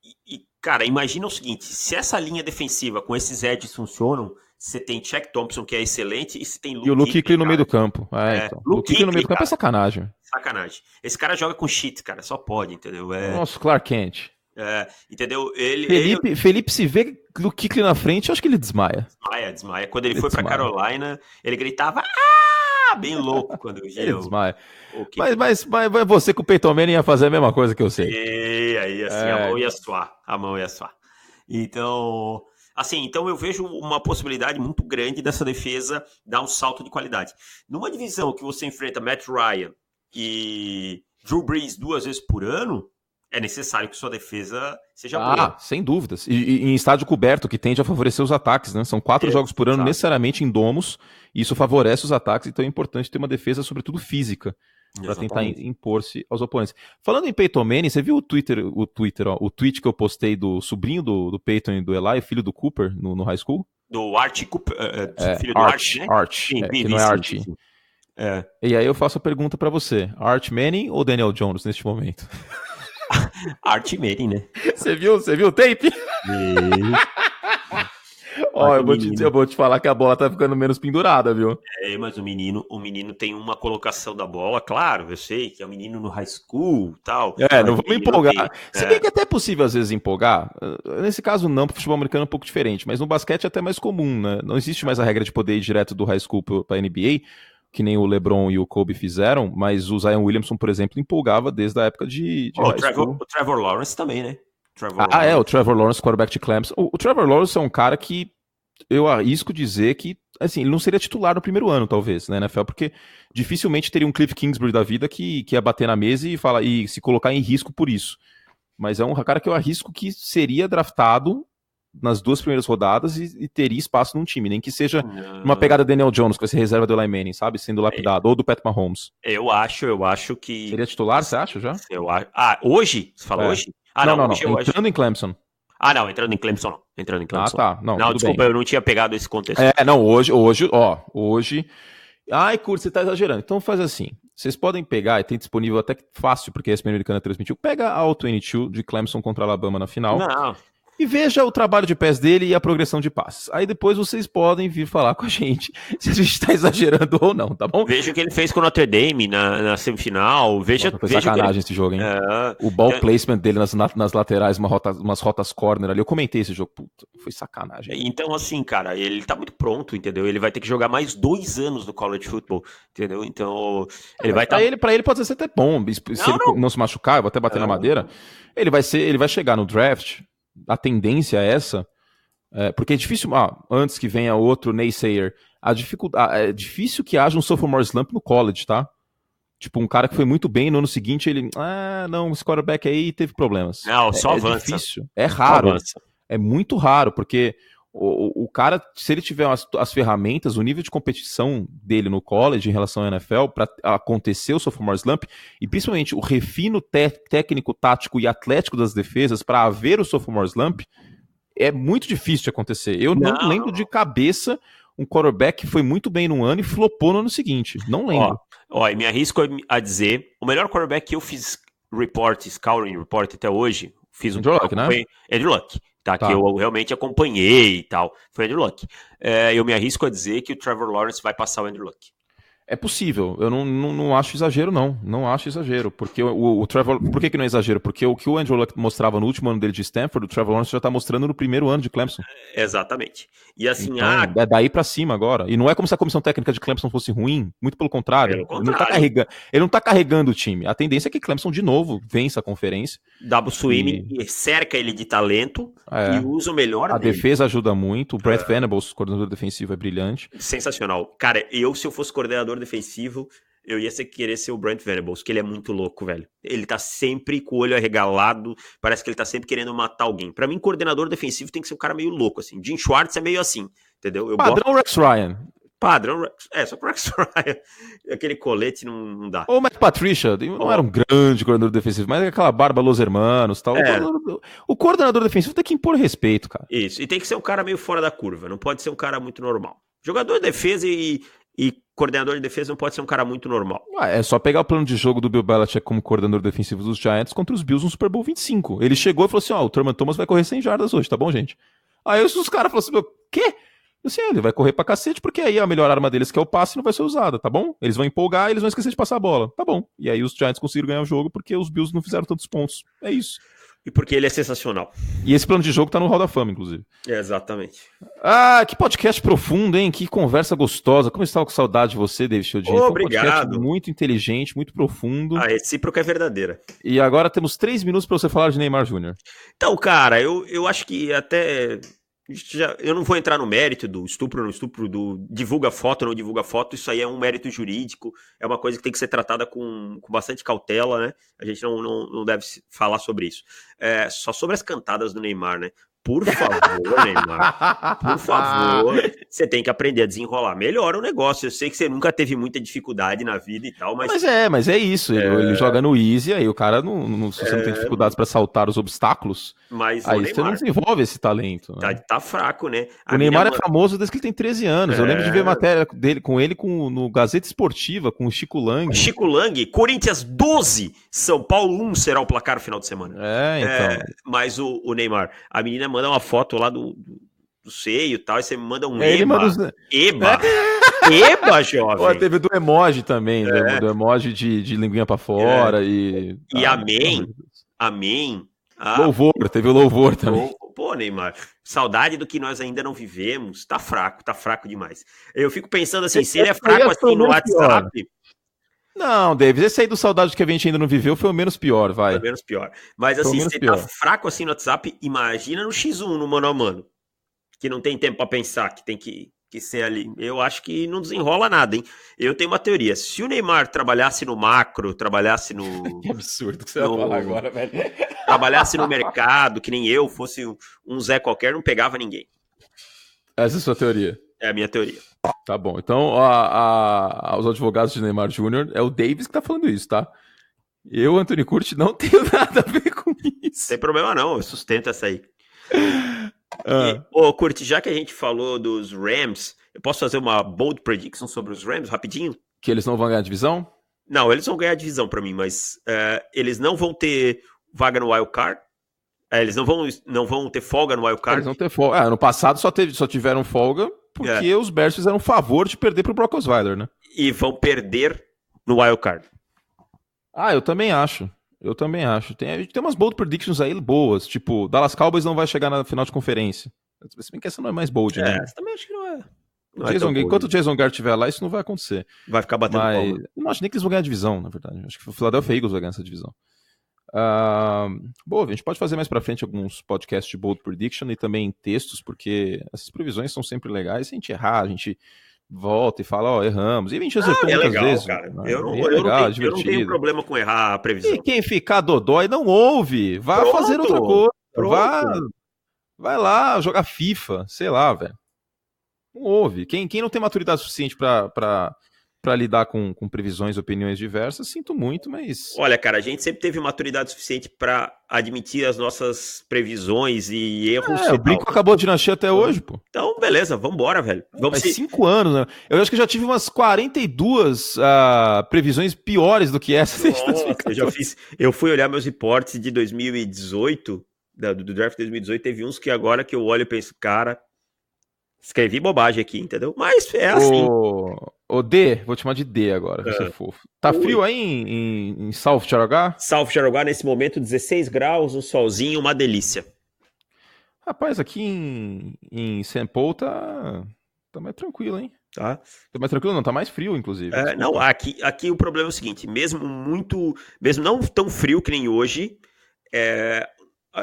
cara, imagina o seguinte, se essa linha defensiva com esses edges funcionam, você tem Shaq Thompson, que é excelente, e você tem Luke Kuechly no meio do campo. Então. Luke Kuechly no meio do campo é sacanagem. Sacanagem. Esse cara joga com cheats, cara, só pode, entendeu? Nossa, Clark Kent. Entendeu? Felipe, se vê Luke Kuechly na frente, eu acho que ele desmaia. Desmaia. Quando ele foi pra Carolina, ele gritava bem louco quando eu ele desmaia. Mas você com o Peyton Manning ia fazer a mesma coisa que eu sei. E aí, assim, a mão ia suar. Então... Assim, então eu vejo uma possibilidade muito grande dessa defesa dar um salto de qualidade. Numa divisão que você enfrenta Matt Ryan e Drew Brees 2 vezes por ano, é necessário que sua defesa seja boa. Sem dúvidas. E em estádio coberto, que tende a favorecer os ataques, né? São 4 jogos por ano necessariamente em domos, e isso favorece os ataques, então é importante ter uma defesa, sobretudo física, para tentar impor-se aos oponentes. Falando em Peyton Manning, você viu o tweet que eu postei do sobrinho do Peyton e do Eli, filho do Cooper, no high school? Do Archie Cooper, filho do Archie, né? Archie, que não é Archie. E aí eu faço a pergunta para você, Archie Manning ou Daniel Jones neste momento? Archie Manning, né? Você viu o tape? Eu vou te falar que a bola tá ficando menos pendurada, viu? Mas o menino tem uma colocação da bola, claro, eu sei que é um menino no high school e tal. Não vamos empolgar. Se bem que até é possível às vezes empolgar, nesse caso não, porque o futebol americano é um pouco diferente, mas no basquete é até mais comum, né? Não existe mais a regra de poder ir direto do high school pra NBA, que nem o LeBron e o Kobe fizeram, mas o Zion Williamson, por exemplo, empolgava desde a época de high school. O Trevor Lawrence também, né? O Trevor Lawrence, quarterback de Clemson. O Trevor Lawrence é um cara que eu arrisco dizer que, assim, ele não seria titular no primeiro ano, talvez, na NFL, porque dificilmente teria um Cliff Kingsbury da vida que ia bater na mesa e se colocar em risco por isso. Mas é um cara que eu arrisco que seria draftado nas 2 primeiras rodadas e teria espaço num time, nem que seja uma pegada Daniel Jones, que vai ser reserva do Eli Manning, sabe? Sendo lapidado, ou do Pat Mahomes. Eu acho que... Seria titular, você acha já? Hoje? Você fala hoje? Não. Entrando em Clemson. Não, entrando em Clemson não. Tá. Não, desculpa, bem. Eu não tinha pegado esse contexto. Hoje... Ai, Curto, você tá exagerando. Então faz assim, vocês podem pegar, e tem disponível até fácil, porque a ESPN americana transmitiu, pega a All-22 de Clemson contra Alabama na final. Não. E veja o trabalho de pés dele e a progressão de passes. Aí depois vocês podem vir falar com a gente se a gente tá exagerando ou não, tá bom? Veja o que ele fez com o Notre Dame na semifinal. Foi sacanagem esse jogo, hein? O ball placement dele nas laterais, umas rotas corner ali. Eu comentei esse jogo. Puta, foi sacanagem. Então, assim, cara, ele tá muito pronto, entendeu? Ele vai ter que jogar mais 2 anos no college football, entendeu? Então, ele vai estar... Pra ele pode ser até bom. Se ele não se machucar, eu vou até bater na madeira. Ele vai chegar no draft... A tendência é essa, porque é difícil, antes que venha outro naysayer, é difícil que haja um sophomore slump no college, tá? Tipo, um cara que foi muito bem no ano seguinte, ele, não, esse quarterback aí teve problemas. Não, só avança. É difícil, é raro, é muito raro, porque o cara, se ele tiver as ferramentas, o nível de competição dele no college em relação à NFL, para acontecer o sophomore slump, e principalmente o refino técnico, tático e atlético das defesas para haver o sophomore slump, é muito difícil de acontecer. Eu não lembro de cabeça um quarterback que foi muito bem num ano e flopou no ano seguinte. Não lembro. E me arrisco a dizer, o melhor quarterback que eu fiz scouting report até hoje, fiz Andrew Luck, né? Foi Andrew Luck, tá? Que eu realmente acompanhei e tal, foi Andrew Luck. Eu me arrisco a dizer que o Trevor Lawrence vai passar o Andrew Luck. É possível, eu não acho exagero, não acho exagero, porque o Trevor, por que não é exagero? Porque o que o Andrew Luck mostrava no último ano dele de Stanford, o Trevor Lawrence já tá mostrando no primeiro ano de Clemson. Exatamente. E assim, então, é daí pra cima agora, e não é como se a comissão técnica de Clemson fosse ruim, muito pelo contrário. Ele não tá carregando o time, a tendência é que Clemson de novo vença a conferência. Dabo Swinney cerca ele de talento e usa o melhor a dele. Defesa ajuda muito, o Brett Venables, coordenador defensivo, é brilhante. Sensacional. Cara, se eu fosse coordenador defensivo, eu ia querer ser o Brent Venables, que ele é muito louco, velho. Ele tá sempre com o olho arregalado, parece que ele tá sempre querendo matar alguém. Pra mim, coordenador defensivo tem que ser um cara meio louco, assim. Jim Schwartz é meio assim, entendeu? Padrão Rex Ryan. Só que o Rex Ryan, aquele colete não dá. Ou o Matt Patricia, não era um grande coordenador defensivo, mas aquela barba Los Hermanos e tal. O coordenador defensivo tem que impor respeito, cara. Isso, e tem que ser um cara meio fora da curva, não pode ser um cara muito normal. Jogador de defesa e coordenador de defesa não pode ser um cara muito normal. É só pegar o plano de jogo do Bill Belichick como coordenador defensivo dos Giants contra os Bills no Super Bowl 25. Ele chegou e falou assim, o Thurman Thomas vai correr 100 jardas hoje, tá bom, gente? Aí os caras falaram assim, quê? Assim, ele vai correr pra cacete, porque aí a melhor arma deles, que é o passe, não vai ser usada, tá bom? Eles vão empolgar e eles vão esquecer de passar a bola, tá bom. E aí os Giants conseguiram ganhar o jogo porque os Bills não fizeram tantos pontos. É isso. E porque ele é sensacional. E esse plano de jogo tá no Hall da Fama, inclusive. Exatamente. Que podcast profundo, hein? Que conversa gostosa. Como eu estava com saudade de você, David Chiodini. Obrigado. Um podcast muito inteligente, muito profundo. A recíproca é verdadeira. E agora temos 3 minutos para você falar de Neymar Júnior. Então, cara, eu acho que até... eu não vou entrar no mérito do estupro ou não estupro, do divulga foto ou não divulga foto, isso aí é um mérito jurídico, é uma coisa que tem que ser tratada com bastante cautela, né? A gente não deve falar sobre isso. Só sobre as cantadas do Neymar, né? Por favor, Neymar, por favor, você tem que aprender a desenrolar melhor o negócio. Eu sei que você nunca teve muita dificuldade na vida e tal, mas... Mas é isso, ele joga no easy, aí o cara, se você não tem dificuldades para saltar os obstáculos, mas aí Neymar, você não desenvolve esse talento. Né? Tá fraco, né? O Neymar é famoso desde que ele tem 13 anos. Eu lembro de ver matéria dele no Gazeta Esportiva, com o Chico Lang. Chico Lang, Corinthians 12, São Paulo 1 será o placar no final de semana. Então. Mas o Neymar, a menina manda uma foto lá do seio e tal, e você me manda um Eba, jovem. Teve do emoji também, do emoji de linguinha pra fora. E amém. Louvor, teve o louvor também. Pô, Neymar, saudade do que nós ainda não vivemos. Tá fraco demais. Eu fico pensando assim, se ele é fraco assim no WhatsApp... Pior. Não, Davis, esse aí do saudade que a gente ainda não viveu foi o menos pior, vai. Foi o menos pior. Mas assim, se ele tá fraco assim no WhatsApp, imagina no X1, no mano a mano. Que não tem tempo pra pensar, que tem que ser ali. Eu acho que não desenrola nada, hein? Eu tenho uma teoria. Se o Neymar trabalhasse no macro, trabalhasse no... Que absurdo que você vai falar agora, velho. Trabalhasse no mercado, que nem eu, fosse um Zé qualquer, não pegava ninguém. Essa é a sua teoria? É a minha teoria. Tá bom. Então, os advogados de Neymar Júnior, é o Davis que tá falando isso, tá? Eu, Anthony Curti, não tenho nada a ver com isso. Sem problema não, eu sustento essa aí. Curti, já que a gente falou dos Rams, eu posso fazer uma bold prediction sobre os Rams, rapidinho? Que eles não vão ganhar a divisão? Não, eles vão ganhar a divisão pra mim, mas eles não vão ter vaga no Wild Card. Eles não vão ter folga no Wild Card. Eles vão ter folga. Ano passado só tiveram folga porque os Bears fizeram um favor de perder pro Brock Osweiler, né? E vão perder no Wild Card. Eu também acho. Tem umas bold predictions aí boas, tipo, Dallas Cowboys não vai chegar na final de conferência. Se bem que essa não é mais bold, né? Essa também acho que não é. Enquanto o Jason Garrett estiver lá, isso não vai acontecer. Vai ficar batendo palma. Eu não acho nem que eles vão ganhar a divisão, na verdade. Acho que o Philadelphia Eagles vai ganhar essa divisão. A gente pode fazer mais pra frente alguns podcasts de bold prediction e também textos, porque essas previsões são sempre legais. Se a gente errar, a gente volta e fala, erramos. E a gente acertou muitas vezes. Cara. Eu não tenho problema com errar a previsão. E quem ficar dodói não ouve. Vá fazer outra coisa. Vai lá jogar FIFA, sei lá, velho. Não ouve. Quem não tem maturidade suficiente pra para lidar com previsões e opiniões diversas, sinto muito, mas... Olha, cara, a gente sempre teve maturidade suficiente para admitir as nossas previsões e erros. O Brinco acabou a dinastia até hoje, pô. Então, beleza, vambora, velho. Faz 5 anos, né? Eu acho que eu já tive umas 42 previsões piores do que essa. Nossa, eu fui olhar meus reportes de 2018, do draft de 2018, teve uns que agora que eu olho e penso, cara, escrevi bobagem aqui, entendeu? Mas é assim. O D, vou te chamar de D agora, você é fofo. Tá frio aí em South Jaraguá? South Jaraguá, nesse momento, 16 graus, um solzinho, uma delícia. Rapaz, aqui em St. Paul tá mais tranquilo, hein? Tá. Tá mais tranquilo, não, tá mais frio, inclusive. Não, aqui o problema é o seguinte, mesmo não tão frio que nem hoje,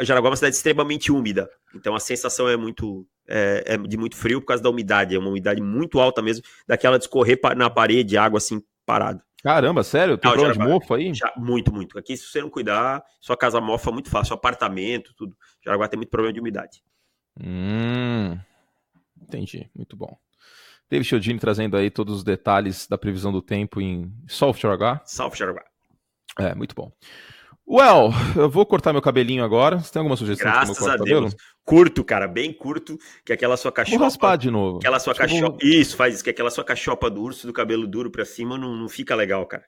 Jaraguá é uma cidade extremamente úmida, então a sensação é de muito frio por causa da umidade, é uma umidade muito alta mesmo, daquela de escorrer na parede, água assim, parada. Caramba, sério? Tem problema de mofo aí? Muito. Aqui, se você não cuidar, sua casa mofa muito fácil, apartamento, tudo. Jaraguá tem muito problema de umidade. Entendi, muito bom. David Chiodini trazendo aí todos os detalhes da previsão do tempo em South Jaraguá. South Jaraguá. Muito bom. Well, eu vou cortar meu cabelinho agora. Você tem alguma sugestão? Graças a Deus. Curto, cara, bem curto, que aquela sua cachopa... Vou raspar de novo. Aquela sua cachopa... Isso, faz isso, que aquela sua cachopa do urso, do cabelo duro pra cima, não fica legal, cara.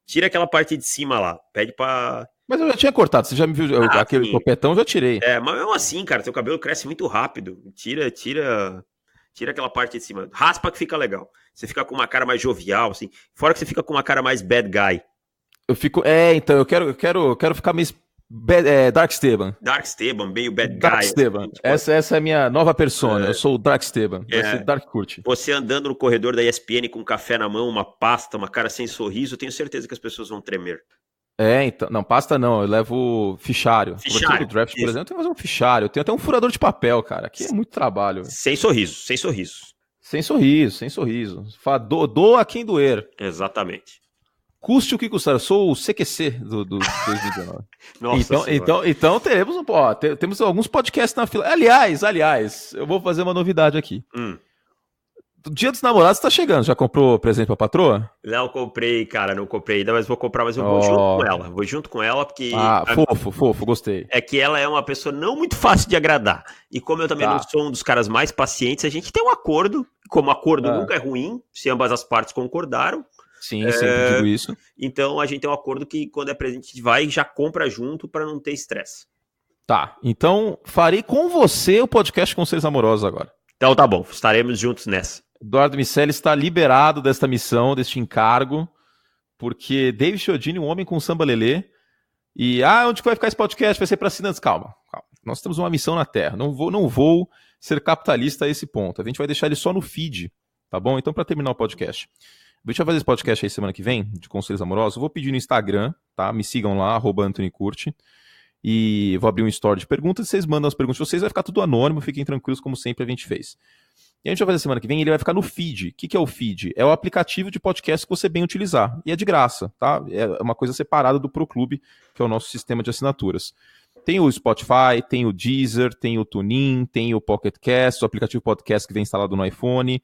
Tira aquela parte de cima lá, pede pra... Mas eu já tinha cortado, você já me viu, aquele topetão eu já tirei. Mas mesmo assim, cara, seu cabelo cresce muito rápido. Tira aquela parte de cima. Raspa que fica legal. Você fica com uma cara mais jovial, assim. Fora que você fica com uma cara mais bad guy. Eu fico... então, eu quero ficar meio... Dark Esteban. Dark Esteban, meio bad guy. Dark Esteban. Assim, essa é a minha nova persona. Eu sou o Dark Esteban. Vai ser Dark Kurt. Você andando no corredor da ESPN com um café na mão, uma pasta, uma cara sem sorriso, eu tenho certeza que as pessoas vão tremer. Então. Não, pasta não. Eu levo fichário. Fichário. No draft, por exemplo, eu tenho que fazer um fichário. Eu tenho até um furador de papel, cara. Aqui é muito trabalho. Sem sorriso. Sem sorriso. Doa a quem doer. Exatamente. Custe o que custar. Eu sou o CQC do 2019. Nossa então teremos temos alguns podcasts na fila. Aliás, eu vou fazer uma novidade aqui. O Dia dos Namorados tá chegando. Já comprou presente pra patroa? Não comprei, cara, não comprei ainda, mas vou comprar, mas eu vou junto com ela. Vou junto com ela, porque... fofo, gostei. É que ela é uma pessoa não muito fácil de agradar. E como eu também não sou um dos caras mais pacientes, a gente tem um acordo. Como acordo nunca é ruim, se ambas as partes concordaram. Sim, sempre digo isso. Então a gente tem um acordo que quando é presente a gente vai e já compra junto para não ter estresse. Tá, então farei com você o podcast Conselhos Amorosos agora. Então tá bom, estaremos juntos nessa. Eduardo Miceli está liberado desta missão, deste encargo, porque David Chiodini, um homem com samba lelê, e onde vai ficar esse podcast? Vai ser para assinantes. Calma. Nós temos uma missão na Terra, não vou ser capitalista a esse ponto, a gente vai deixar ele só no feed, tá bom? Então para terminar o podcast, a gente vai fazer esse podcast aí semana que vem, de Conselhos Amorosos, eu vou pedir no Instagram, tá? Me sigam lá, @AnthonyCurti, e vou abrir um story de perguntas, vocês mandam as perguntas de vocês, vai ficar tudo anônimo, fiquem tranquilos como sempre a gente fez. E a gente vai fazer semana que vem, ele vai ficar no feed. O que é o feed? É o aplicativo de podcast que você bem utilizar. E é de graça, tá? É uma coisa separada do ProClube, que é o nosso sistema de assinaturas. Tem o Spotify, tem o Deezer, tem o TuneIn, tem o Pocket Cast, o aplicativo podcast que vem instalado no iPhone,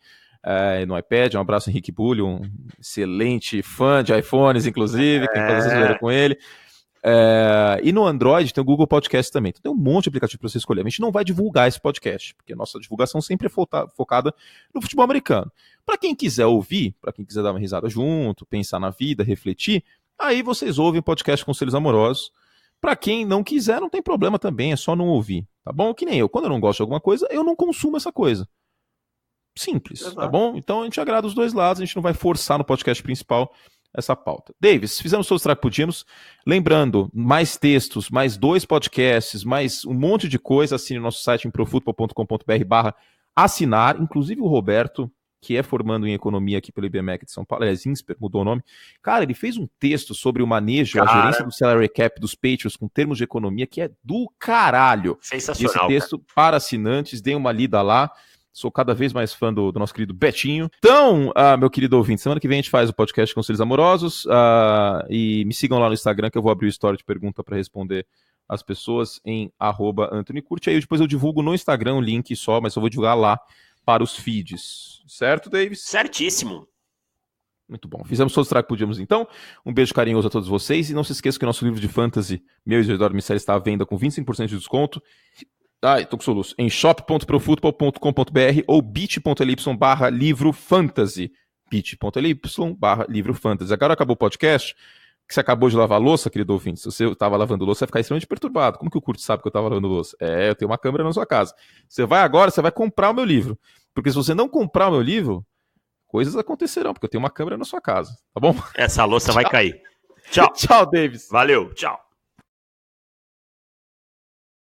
no iPad. Um abraço, Henrique Bulli, um excelente fã de iPhones, inclusive, quem faz essa zoeira com ele. E no Android tem o Google Podcast também. Então tem um monte de aplicativo para você escolher. A gente não vai divulgar esse podcast, porque a nossa divulgação sempre é focada no futebol americano. Para quem quiser ouvir, para quem quiser dar uma risada junto, pensar na vida, refletir, aí vocês ouvem o podcast Conselhos Amorosos. Para quem não quiser, não tem problema também, é só não ouvir, tá bom? Que nem eu. Quando eu não gosto de alguma coisa, eu não consumo essa coisa. Simples, tá bom? Então a gente agrada os dois lados, a gente não vai forçar no podcast principal essa pauta. Davis, fizemos todos os que podíamos. Lembrando, mais textos, mais 2 podcasts, mais um monte de coisa. Assine o nosso site em profutbol.com.br/assinar. Inclusive o Roberto, que é formando em economia aqui pelo IBMEC de São Paulo, INSPER, mudou o nome. Cara, ele fez um texto sobre o manejo, a gerência do salary cap dos Patriots com termos de economia, que é do caralho. Sensacional. Esse texto para assinantes, dê uma lida lá. Sou cada vez mais fã do nosso querido Betinho. Então, meu querido ouvinte, semana que vem a gente faz o podcast Conselhos Amorosos. E me sigam lá no Instagram, que eu vou abrir o story de pergunta para responder as pessoas em @AnthonyCurti. Aí depois eu divulgo no Instagram o link só, mas eu vou divulgar lá para os feeds. Certo, Davis? Certíssimo. Muito bom. Fizemos todo o estrago que podíamos, então. Um beijo carinhoso a todos vocês. E não se esqueça que o nosso livro de fantasy, meu e do Eduardo Miceli, está à venda com 25% de desconto. Ai, tô com soluço. Em shop.profutbol.com.br ou bit.ly/livro fantasy. bit.ly/livro fantasy. Agora acabou o podcast. Que você acabou de lavar a louça, querido ouvinte. Se você estava lavando louça, você vai ficar extremamente perturbado. Como que o Curto sabe que eu estava lavando louça? Eu tenho uma câmera na sua casa. Você vai agora, você vai comprar o meu livro. Porque se você não comprar o meu livro, coisas acontecerão, porque eu tenho uma câmera na sua casa, tá bom? Essa louça vai cair. Tchau. Tchau, Davis. Valeu, tchau.